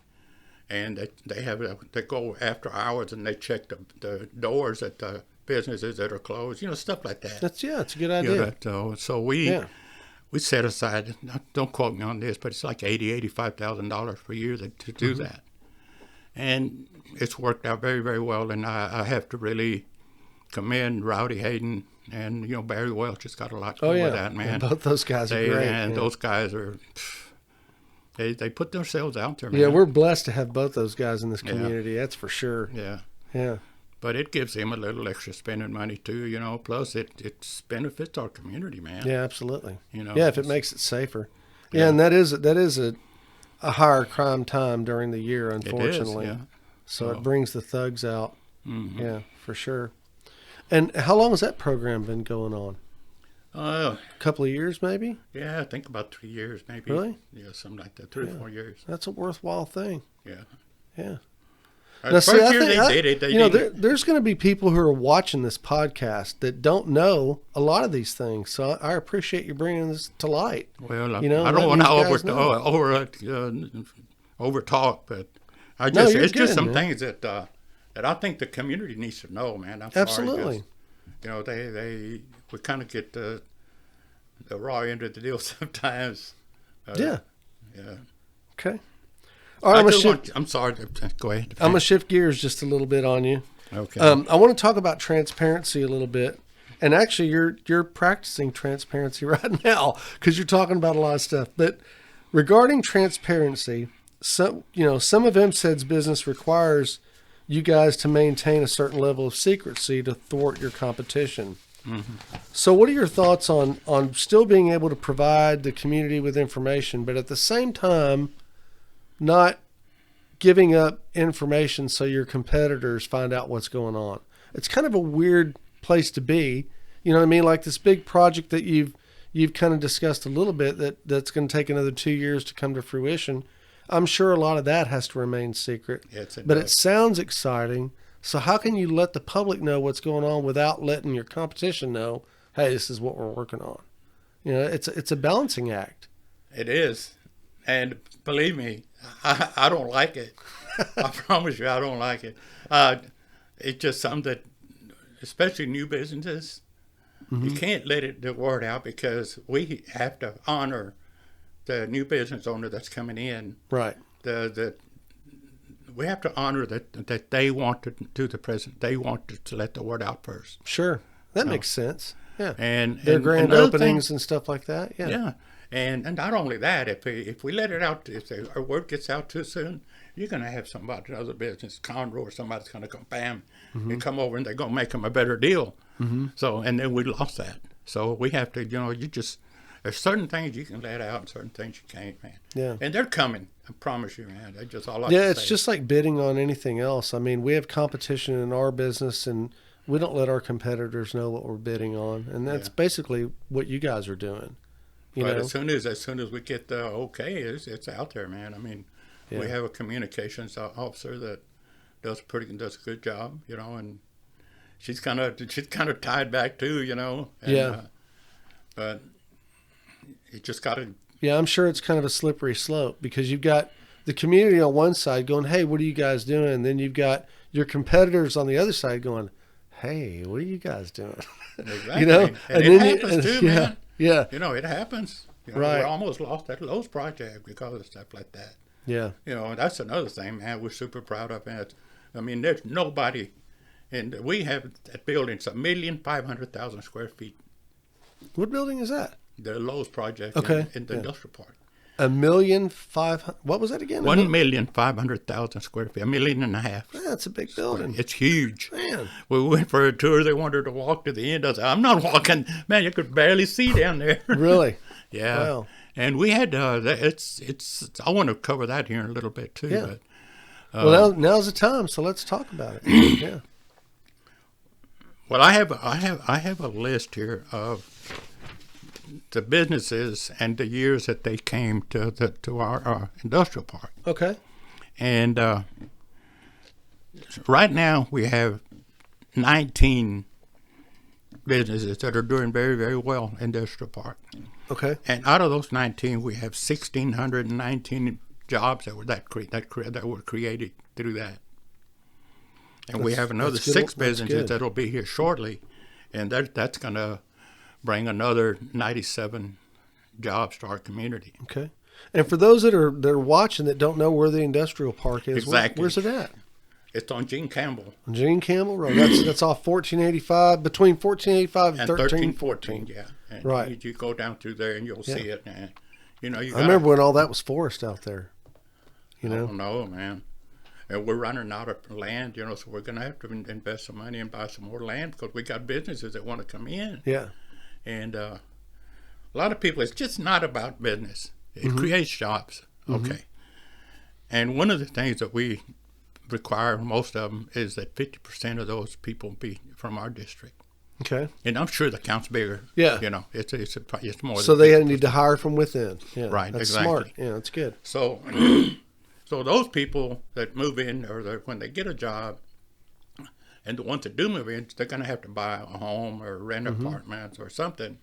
And they go after hours and they check the doors at the businesses that are closed, stuff like that. It's a good idea. So we Yeah. we set aside, don't quote me on this, but it's like $85,000 per year to do that. And it's worked out very, very well. And I have to really commend Rowdy Hayden and, Barry Welch has got a lot to do with that, man. And both those guys are great. And yeah. those guys are, they put themselves out there, man. Yeah, we're blessed to have both those guys in this Yeah. community. That's for sure. Yeah. Yeah. But it gives them a little extra spending money too, plus it benefits our community, man. Yeah, absolutely. Yeah, if it makes it safer. Yeah, and that is a higher crime time during the year, unfortunately. It is, yeah. So it brings the thugs out. Yeah, for sure. And how long has that program been going on? A couple of years, maybe? Yeah, I think about 3 years, maybe. Really? Yeah, something like that. 3 or 4 years. That's a worthwhile thing. Yeah. Yeah. The first year they did it. There's going to be people who are watching this podcast that don't know a lot of these things. So I appreciate you bringing this to light. Well, I letting don't want these to guys over talk, but it's just some things that I think the community needs to know, man. I'm Absolutely. Sorry, we kind of get the raw end of the deal sometimes. Yeah. Yeah. Okay. All right, I'm sorry. Go ahead. I'm going to shift gears just a little bit on you. Okay. I want to talk about transparency a little bit. And actually, you're practicing transparency right now because you're talking about a lot of stuff. But regarding transparency, some of EMCID's business requires you guys to maintain a certain level of secrecy to thwart your competition. Mm-hmm. So what are your thoughts on still being able to provide the community with information, but at the same time not giving up information so your competitors find out what's going on? It's kind of a weird place to be. You know what I mean? Like this big project that you've kind of discussed a little bit that's going to take another 2 years to come to fruition. I'm sure a lot of that has to remain secret. Yes, but it sounds exciting. So how can you let the public know what's going on without letting your competition know, hey, this is what we're working on? You know, it's a balancing act. It is. And believe me, I don't like it. I promise you, I don't like it. It's just something that, especially new businesses, you can't let the word out because we have to honor the new business owner that's coming in. Right. We have to honor that they want to do the present. They want to let the word out first. Sure, that makes sense. Yeah, and their grand openings and stuff like that. Yeah, yeah, and not only that, if we let it out, if our word gets out too soon, you're going to have somebody, another business, Conroe or somebody's going to come, bam, and come over and they're going to make them a better deal. So, and then we lost that. So we have to, there's certain things you can let out and certain things you can't, man. Yeah. And they're coming. I promise you, man. That's just all I Yeah, can it's say. just like bidding on anything else. I mean, we have competition in our business, and we don't let our competitors know what we're bidding on, and that's basically what you guys are doing. But as soon as we get the okay, it's out there, man. I mean, we have a communications officer that does a good job, and she's kind of tied back too, And, but you just got to. Yeah, I'm sure it's kind of a slippery slope because you've got the community on one side going, hey, what are you guys doing? And then you've got your competitors on the other side going, hey, what are you guys doing? Exactly. And it happens too, man. Yeah. It happens. Right. We almost lost that Lowe's project because of stuff like that. Yeah. And that's another thing, man, we're super proud of it. I mean, there's nobody, and we have that building, it's 1,500,000 square feet. What building is that? The Lowe's project in the industrial park. 1,500,000. What was that again? 1,500,000 square feet, 1.5 million. That's a big building. It's huge. Man. We went for a tour. They wanted to walk to the end. I said, I'm not walking. Man, you could barely see down there. Really? Yeah. Wow. And we had, it's. I want to cover that here in a little bit too. Yeah. But, well, now's the time, so let's talk about it. Yeah. Well, I have a list here of the businesses and the years that they came to our industrial park. Okay. And right now we have 19 businesses that are doing very, very well in industrial park. Okay. And out of those 19, we have 1,619 jobs that were created through that. And we have another 6 businesses that'll be here shortly, and that's going to bring another 97 jobs to our community. Okay. And for those that are watching that don't know where the industrial park is, exactly. Where's it at? It's on Gene Campbell. On Gene Campbell Road. That's off 1485, between 1485 and 1314. Yeah. And right. You go down through there and you'll see it. And, I remember when all that was forest out there. I don't know, man. And we're running out of land, so we're going to have to invest some money and buy some more land because we got businesses that want to come in. Yeah. And a lot of people, it's just not about business. It creates jobs. Okay. And one of the things that we require, most of them, is that 50% of those people be from our district. Okay. And I'm sure the count's bigger. Yeah. It's more. So they need to hire from within. Yeah. Right. That's exactly. smart. Yeah, that's good. So, so those people that move in, or when they get a job, and the ones that do move in, they're going to have to buy a home or rent apartments or something.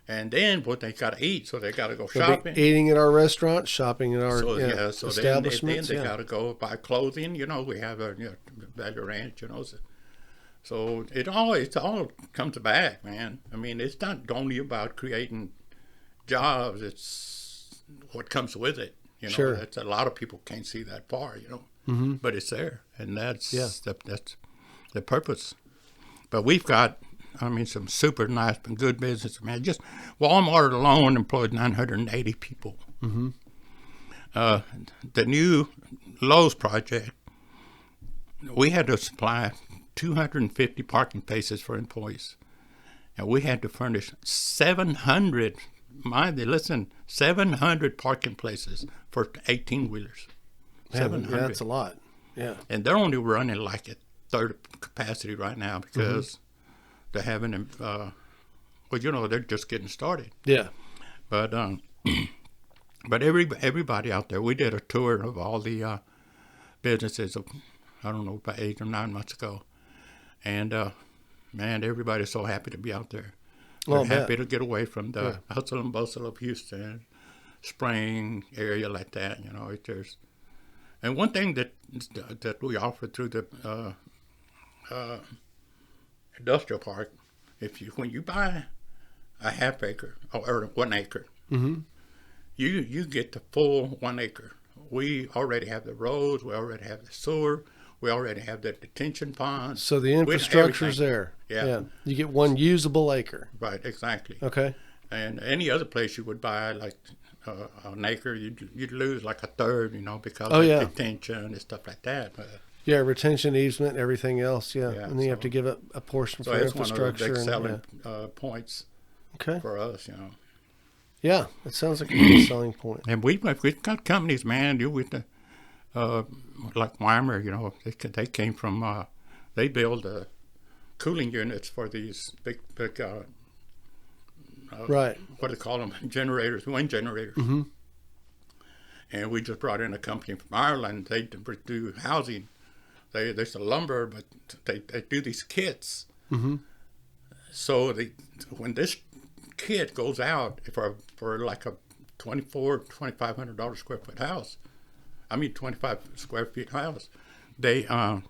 And then what they got to eat, so they got to go shopping. Eating at our restaurant, shopping at our Then establishments. they got to go buy clothing. We have a Value Ranch. So it all comes back, man. I mean, it's not only about creating jobs; it's what comes with it. Sure. That's a lot of people can't see that far. But it's there, and that's the purpose. But we've got some super nice and good business, man. Just Walmart alone employed 980 people. Mm-hmm. The new Lowe's project, we had to supply 250 parking spaces for employees. And we had to furnish 700, 700 parking places for 18-wheelers. Yeah, 700. that's a lot. Yeah. And they're only running like at third capacity right now because they're having, they're just getting started. Yeah. But but everybody out there, we did a tour of all the businesses, I don't know, about 8 or 9 months ago. And, man, everybody's so happy to be out there. They're happy to get away from the hustle and bustle of Houston, Spring area like that. And one thing that we offer through the industrial park, when you buy a half acre or 1 acre, you get the full 1 acre. We already have the roads, we already have the sewer, we already have the detention ponds. So the infrastructure's there. Yeah. You get 1 usable acre. Right, exactly. Okay. And any other place you would buy like an acre, you'd lose like a third, because of detention and stuff like that. Yeah, retention, easement, everything else. Yeah, Yeah, and then you have to give up a portion for it's infrastructure. one of the big selling points for us, Yeah, it sounds like a good selling point. And we've got companies, man. Like Weimer, they came from. They build cooling units for these big. Right. What do they call them? Generators, wind generators. Mm-hmm. And we just brought in a company from Ireland. They do housing. There's the lumber, but they do these kits. Mm-hmm. So when this kit goes out for like a $2,500 square foot house, 25 square feet house, they can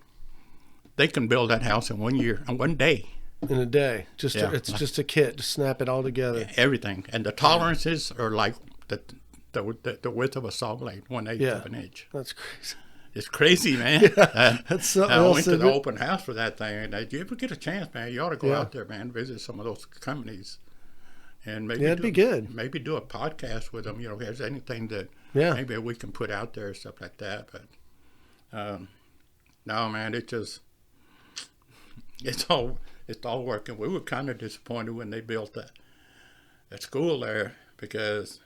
build that house in 1 year, in 1 day. In a day, it's just a kit to snap it all together. Everything, and the tolerances are like the width of a saw blade, 1/8 of an inch. That's crazy. It's crazy, man. That's something I else. went to the open house for that thing, and if you ever get a chance, man, you ought to go out there, man, visit some of those companies, and maybe it'd be good. Maybe do a podcast with them. If there's anything that maybe we can put out there, stuff like that. But no, man, it's all working. We were kind of disappointed when they built that school there because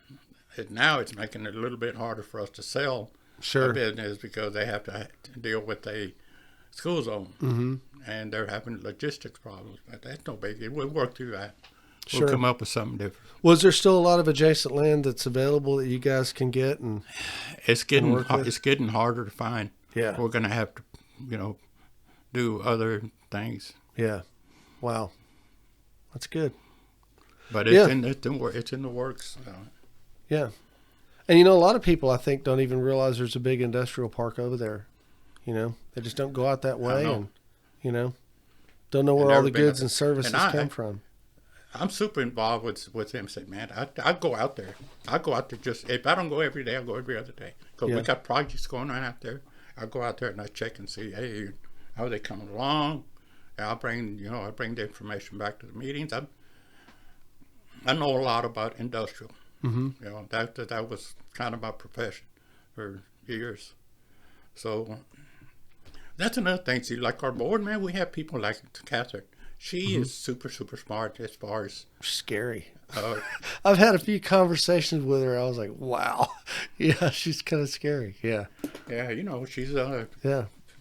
now it's making it a little bit harder for us to sell our business because they have to deal with a school zone, and they're having logistics problems. But that's no biggie. We'll work through that. We'll come up with something different. Was there still a lot of adjacent land that's available that you guys can get? And it's getting harder to find. Yeah, we're going to have to, do other things. Yeah. Wow. That's good. But it's in the works. Yeah. And a lot of people I think don't even realize there's a big industrial park over there. They just don't go out that way and don't know where all the goods and services come from. I'm super involved with EMCID, man. I go out there. Just if I don't go every day, I go every other day. Because we got projects going on out there. I go out there and I check and see, hey, how are they coming along? I bring the information back to the meetings. I know a lot about industrial. Mm-hmm. That was kind of my profession for years. So that's another thing. See, like our board, man, we have people like Catherine. She is super, super smart as far as scary. I've had a few conversations with her. I was like, wow, yeah, she's kind of scary. Yeah, she's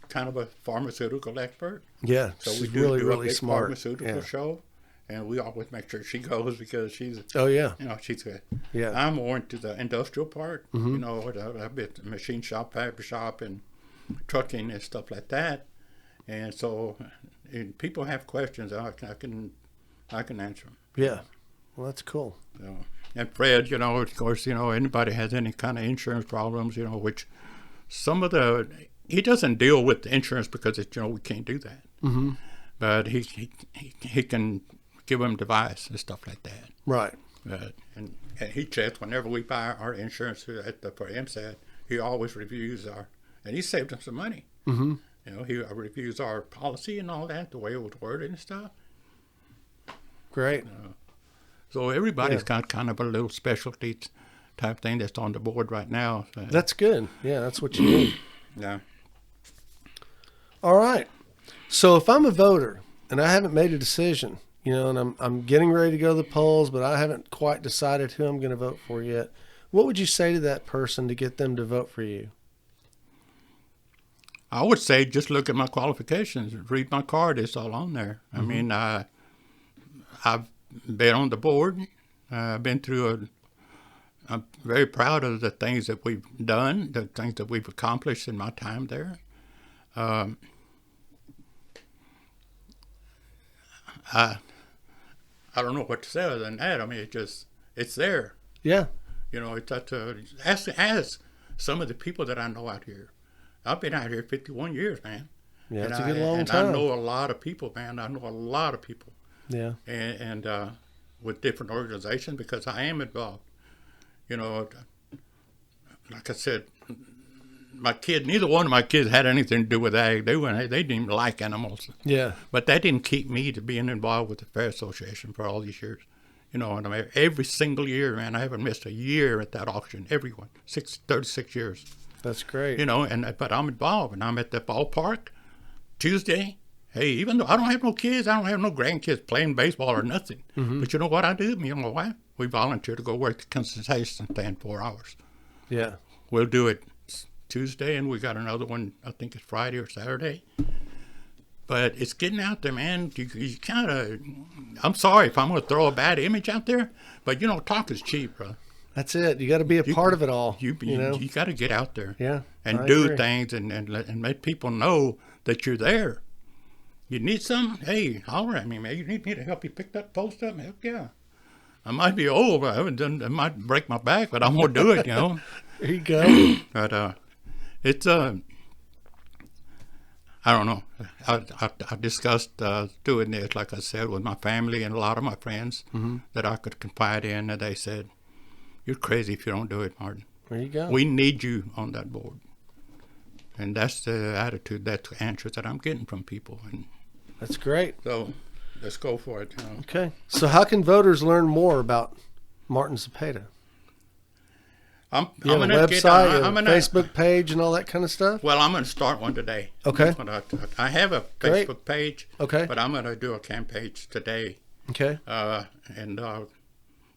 kind of a pharmaceutical expert. Yeah, so she's we do really, a really big smart pharmaceutical show, and we always make sure she goes because she's. Oh yeah. She's good. Yeah. I'm more into the industrial part. A bit machine shop, fab shop, and trucking and stuff like that, and so. And people have questions, I can answer them. Yeah, well, that's cool. And Fred, of course, anybody has any kind of insurance problems, which he doesn't deal with the insurance because we can't do that. Mm-hmm. But he can give them advice and stuff like that. Right. And he checks whenever we buy our insurance for EMCID. He always reviews and he saved us some money. Mm-hmm. He reviews our policy and all that, the way it was worded and stuff. Great. So everybody's got kind of a little specialty type thing that's on the board right now. So, That's good. Yeah, that's what you need. yeah. All right. So if I'm a voter and I haven't made a decision, and I'm getting ready to go to the polls, but I haven't quite decided who I'm going to vote for yet, what would you say to that person to get them to vote for you? I would say just look at my qualifications, read my card. It's all on there. I mean, I've been on the board. I've been through I'm very proud of the things that we've done, the things that we've accomplished in my time there. I don't know what to say other than that. I mean, it's there. Yeah. It's ask some of the people that I know out here. I've been out here 51 years, man. Yeah, it's and a good long and time. I know a lot of people, man. I know a lot of people. Yeah. And with different organizations because I am involved. Like I said, neither one of my kids had anything to do with ag. They didn't even like animals. Yeah. But that didn't keep me to being involved with the Fair Association for all these years. And I mean, every single year, man, I haven't missed a year at that auction. Everyone, 36 years. That's great. But I'm involved, and I'm at the ballpark Tuesday. Hey, even though I don't have no kids, I don't have no grandkids playing baseball or nothing. But you know what I do? Me and my wife, we volunteer to go work the concentration stand 4 hours. Yeah. We'll do it Tuesday, and we got another one, I think it's Friday or Saturday. But it's getting out there, man. You kind of, I'm sorry if I'm going to throw a bad image out there, but, talk is cheap, brother. That's it. You got to be a part of it all. You got to get out there. Yeah. And I do agree. things and let people know that you're there. You need something? Hey, holler at me, man. You need me to help you pick that post up? Heck yeah. I might be old, but I might break my back, but I'm going to do it, There you go. But it's I don't know. I discussed doing this, like I said, with my family and a lot of my friends that I could confide in, and they said, "You're crazy if you don't do it, Martin. There you go. We need you on that board." And that's the attitude, that's the answers that I'm getting from people. And That's great. so let's go for it. Okay. So how can voters learn more about Martin Zepeda? I'm You have a gonna website, I'm a gonna, Facebook page, and all that kind of stuff? Well, I'm going to start one today. Okay. That's what I have a Great. Facebook page. Okay. But I'm going to do a campaign today. Okay. And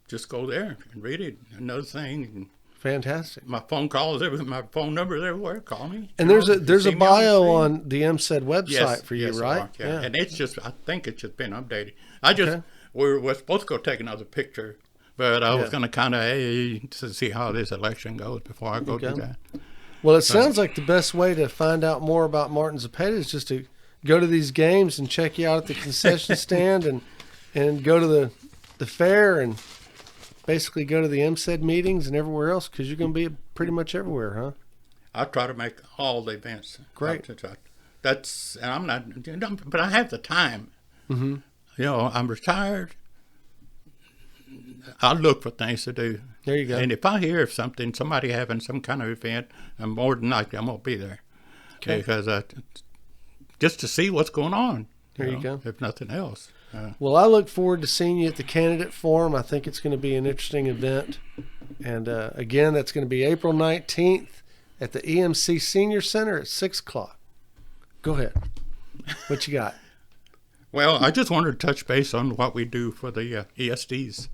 just go there and read it. Another thing, Fantastic. my phone calls, my phone number is everywhere. Call me. And there's a See me bio screen. on the EMCID website Yes, for you, yes, right? Yeah. And it's just, I think it's just been updated. Okay. We're supposed to go take another picture, but I was Yeah. going to kind of, to see how this election goes before I go do Okay. that. Well, it sounds like the best way to find out more about Martin Zepeda is just to go to these games and check you out at the concession stand and go to the fair and basically go to the EMCID meetings and everywhere else because you're going to be pretty much everywhere, huh? I try to make all the events. Great. And I'm not, but I have the time. Mm-hmm. I'm retired. I look for things to do. There you go. And if I hear of somebody having some kind of event, I'm more than likely I'm going to be there. Okay. Because just to see what's going on. There you go. If nothing else. Well, I look forward to seeing you at the candidate forum. I think it's going to be an interesting event. And again, that's going to be April 19th at the EMC Senior Center at 6 o'clock. Go ahead. What you got? Well, I just wanted to touch base on what we do for the ESDs.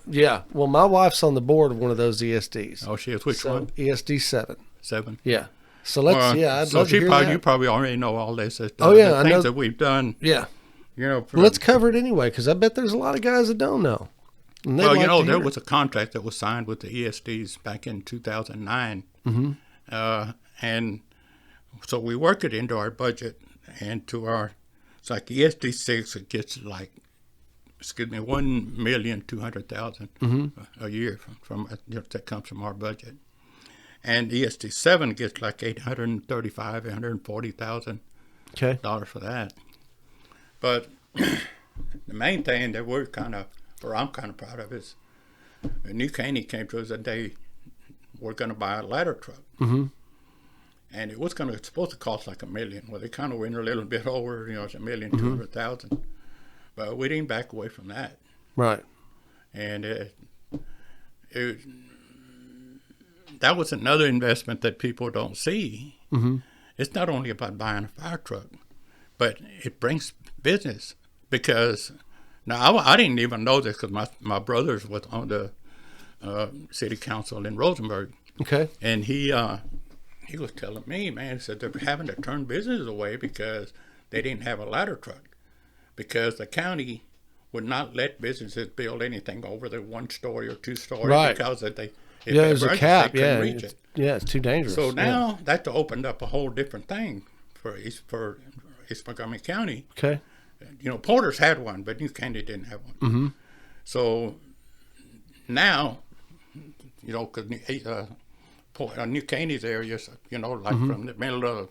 Yeah. Well, my wife's on the board of one of those ESDs. Oh, she is. Which So, one? ESD 7. 7. Yeah. So let's, I'd love to hear that. You probably already know all this. I the things know. that we've done. Yeah. Well, Let's cover it anyway, because I bet there's a lot of guys that don't know. And they'd like to there hear was a contract that was signed with the ESDs back in 2009. Mm-hmm. And so we work it into our budget and it's like ESD 6, it gets like, $1,200,000 a year from that comes from our budget. And ESD 7 gets like $840,000 Okay. for that. But the main thing that I'm kind of proud of is New Caney came to us and we're going to buy a ladder truck. Mm-hmm. And it's supposed to cost like $1 million. Well, they kind of went a little bit over, it's $1,200,000. But we didn't back away from that. Right. And that was another investment that people don't see. Mm-hmm. It's not only about buying a fire truck, but it brings business. Because now I didn't even know this because my brothers was on the city council in Rosenberg. Okay. And he was telling me, man, he said they're having to turn business away because they didn't have a ladder truck. Because the county would not let businesses build anything over the 1 story or 2 story Right. because if There's a cap. they couldn't reach it. It's too dangerous. So now that's opened up a whole different thing for East Montgomery County. Okay. You know, Porter's had one, but New Caney didn't have one. Mm-hmm. So now, you know, because New Caney's areas, you know, like from the middle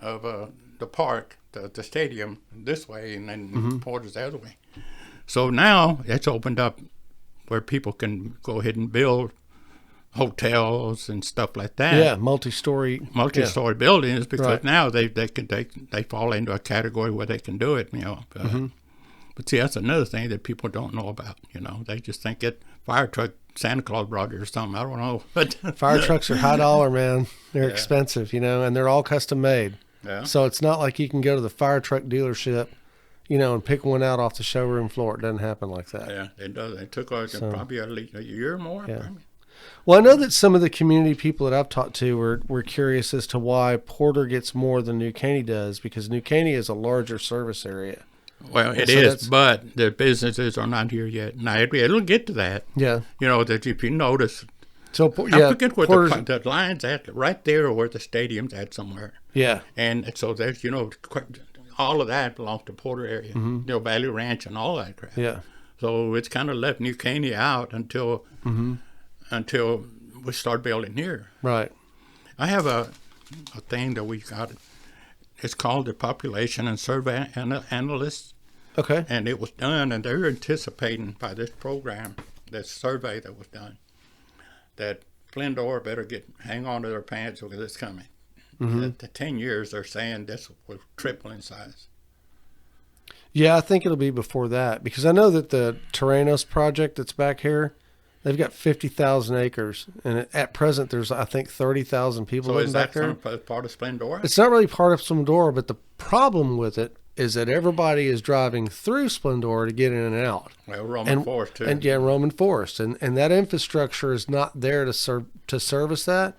of the park, the stadium this way, and then Porter's the other way. So now it's opened up where people can go ahead and build hotels and stuff like that. Yeah, multi-story buildings because Right. now they fall into a category where they can do it. You know, but see, that's another thing that people don't know about. You know, they just think it fire truck Santa Claus brought it or something. I don't know, but Fire trucks are high dollar, man. They're expensive, you know, and they're all custom made. Yeah. So it's not like you can go to the fire truck dealership, you know, and pick one out off the showroom floor. It doesn't happen like that. Yeah, it does. It took us probably at least a year or more. Yeah. Probably. Well, I know that some of the community people that I've talked to were curious as to why Porter gets more than New Caney does, because New Caney is a larger service area. Well, it so is, but the businesses are not here yet. Now, it'll get to that. Yeah. You know, that if you notice, So, I forget where the line's at, right there or where the stadium's at somewhere. Yeah. And so there's, you know, all of that belongs to Porter area, you know, Valley Ranch and all that crap. Yeah. So it's kind of left New Caney out until we start building here. Right. I have a thing that we got. It's called the Population and Survey Analysts. Okay. And it was done, and they're anticipating by this program, this survey that was done, that Splendor better hang on to their pants because it's coming. The 10 years, they're saying this will triple in size. Yeah, I think it'll be before that, because I know that the Terranos project that's back here, they've got 50,000 acres, and at present there's, I think, 30,000 people So living is back that there. part of Splendor? It's not really part of Splendor, but the problem with it is that everybody is driving through Splendor to get in and out. Well, Roman Forest, too. And Roman Forest. And that infrastructure is not there to service that.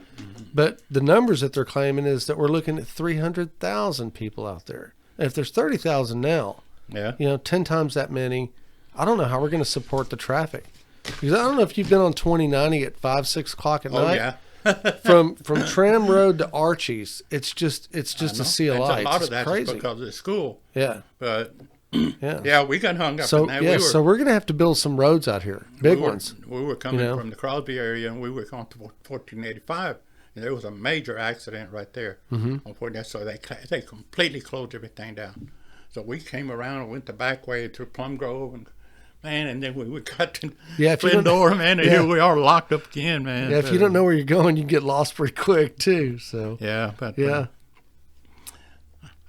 But the numbers that they're claiming is that we're looking at 300,000 people out there. And if there's 30,000 now, Yeah. you know, 10 times that many, I don't know how we're going to support the traffic. Because I don't know if you've been on 2090 at 5, 6 o'clock at night. Yeah. from Tram Road to Archie's, it's just a sea of And lights. a lot It's of that's crazy. because of the school. Yeah. But, Yeah. yeah, we got hung up So on that. yeah, so we're gonna have to build some roads out here, big ones. We were coming you know. from the Crosby area, and we were going to 1485, and there was a major accident right there. So they completely closed everything down. So we came around and went the back way to Plum Grove, and then we got to Yeah, if you don't- Splendor, man, and yeah. here we are locked up again, man. Yeah, if you don't know where you're going, you get lost pretty quick too. So Yeah, but yeah,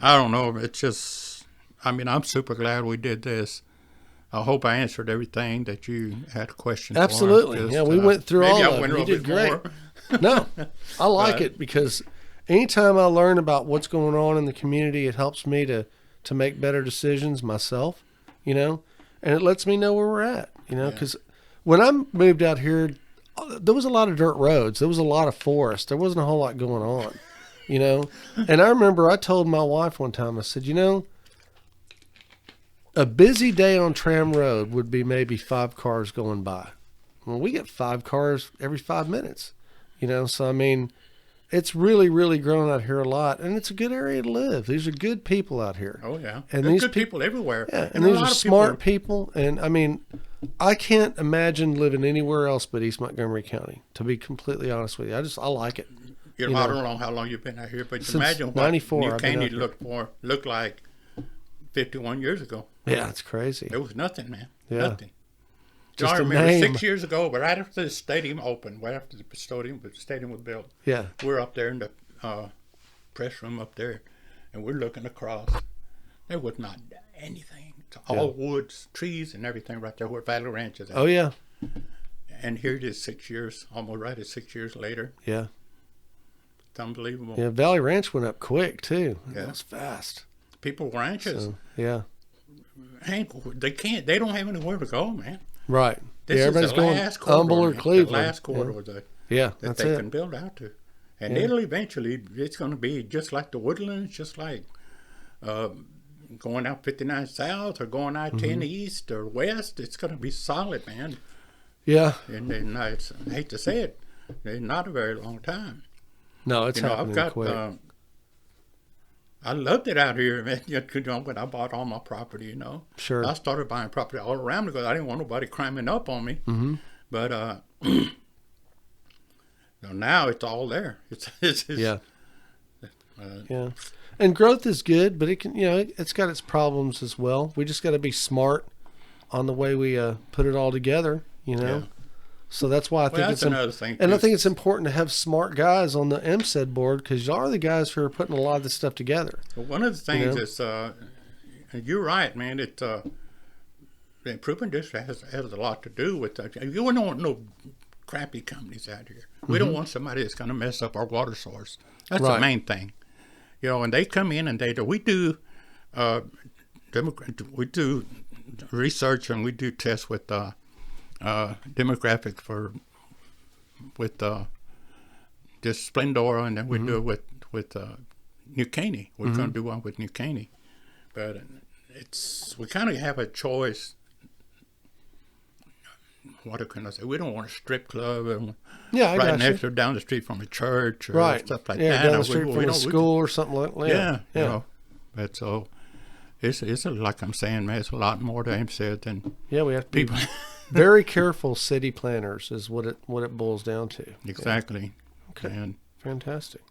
I don't know. It's just, I mean, I'm super glad we did this. I hope I answered everything that you had questions absolutely. for. Yeah, we went through maybe all I of went it. a You little did bit great. more. No, I like But- it because anytime I learn about what's going on in the community, it helps me to make better decisions myself. You know, and it lets me know where we're at. You know, because when I moved out here, there was a lot of dirt roads. There was a lot of forest. There wasn't a whole lot going on. You know, and I remember I told my wife one time, I said, you know, a busy day on Tram Road would be maybe 5 cars going by. Well, we get 5 cars every 5 minutes, you know? So, I mean, it's really, really grown out here a lot, and it's a good area to live. These are good people out here. Oh, yeah. And There's these good people everywhere. Yeah, and a these lot are of smart people. And, I mean, I can't imagine living anywhere else but East Montgomery County, to be completely honest with you. I like it. You know, I don't know how long you've been out here, but Since imagine what 94, New I've been Caney out here. looked like 51 years ago. Yeah, it's crazy. There was nothing, man. Yeah. Nothing. Just I a remember name. 6 years ago, but right after the stadium opened, right after the stadium was built, Yeah. we're up there in the press room up there, and we're looking across. There was not anything. It's all woods, trees, and everything right there where Valley Ranch is at. Oh, yeah. And here it is 6 years, almost right at 6 years later. Yeah. It's unbelievable. Yeah, Valley Ranch went up quick, too. Yeah. It was fast. People were anxious. So, yeah. Hank, they don't have anywhere to go, man. Right. This yeah, is everybody's the going last corridor, Humble or man. Cleveland. The last corridor that Yeah, that's they it. can build out to. And Yeah. it'll eventually, it's going to be just like the Woodlands, just like going out 59 South or going out 10 East or West. It's going to be solid, man. Yeah. And I hate to say it, it's not a very long time. No, it's happening I've got, quick. I loved it out here, man. When I bought all my property, Sure. I started buying property all around because I didn't want nobody climbing up on me. Mm-hmm. But now it's all there. It's Yeah. Yeah. And growth is good, but it can, it's got its problems as well. We just got to be smart on the way we put it all together, Yeah. So that's why I think that's another thing. and I too. think it's important to have smart guys on the EMCID board because y'all are the guys who are putting a lot of this stuff together. One of the things know? is, and you're right, man. The improvement district has a lot to do with that. You don't want no crappy companies out here. We don't want somebody that's going to mess up our water source. That's Right. the main thing. And they come in and we do research and we do tests with demographics with just Splendora, and then we do it with New Caney. We're going to do one with New Caney, but we kind of have a choice. What can I say? We don't want a strip club and Yeah, I right got next you. or down the street from a church or Right. stuff like Yeah, that. down the street from a school or something like that. Yeah. But so it's like I'm saying, man, it's a lot more to EMCID than Yeah, we have to be people. very careful city planners is what it boils down to. Exactly. Okay. And Fantastic.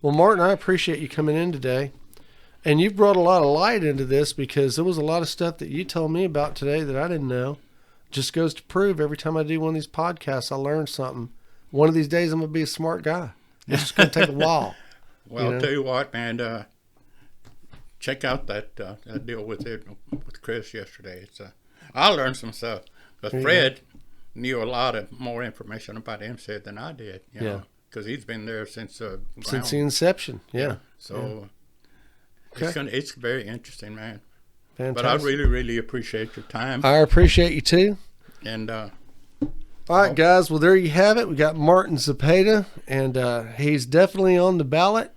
Well, Martin, I appreciate you coming in today. And you've brought a lot of light into this because there was a lot of stuff that you told me about today that I didn't know. Just goes to prove every time I do one of these podcasts, I learn something. One of these days, I'm going to be a smart guy. It's just going to take a while. well, I'll tell you what, man. Check out that deal with Chris yesterday. It's I learned some stuff. But Fred knew a lot of more information about EMCID than I did. You know, because he's been there since the inception. Yeah. So Okay. it's very interesting, man. Fantastic. But I really, really appreciate your time. I appreciate you too. And all right, guys. Well, there you have it. We got Martin Zepeda, and he's definitely on the ballot.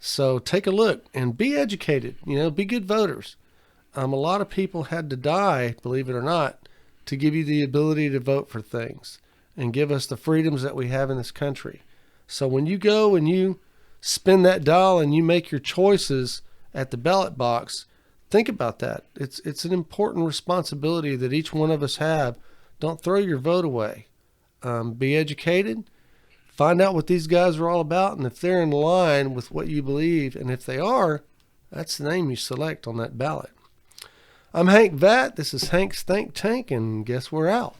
So take a look and be educated. Be good voters. A lot of people had to die, believe it or not, to give you the ability to vote for things and give us the freedoms that we have in this country. So when you go and you spin that dial and you make your choices at the ballot box, think about that. It's an important responsibility that each one of us have. Don't throw your vote away. Be educated. Find out what these guys are all about, and if they're in line with what you believe, and if they are, that's the name you select on that ballot. I'm Hank Vatt. This is Hank's Think Tank, and guess we're out.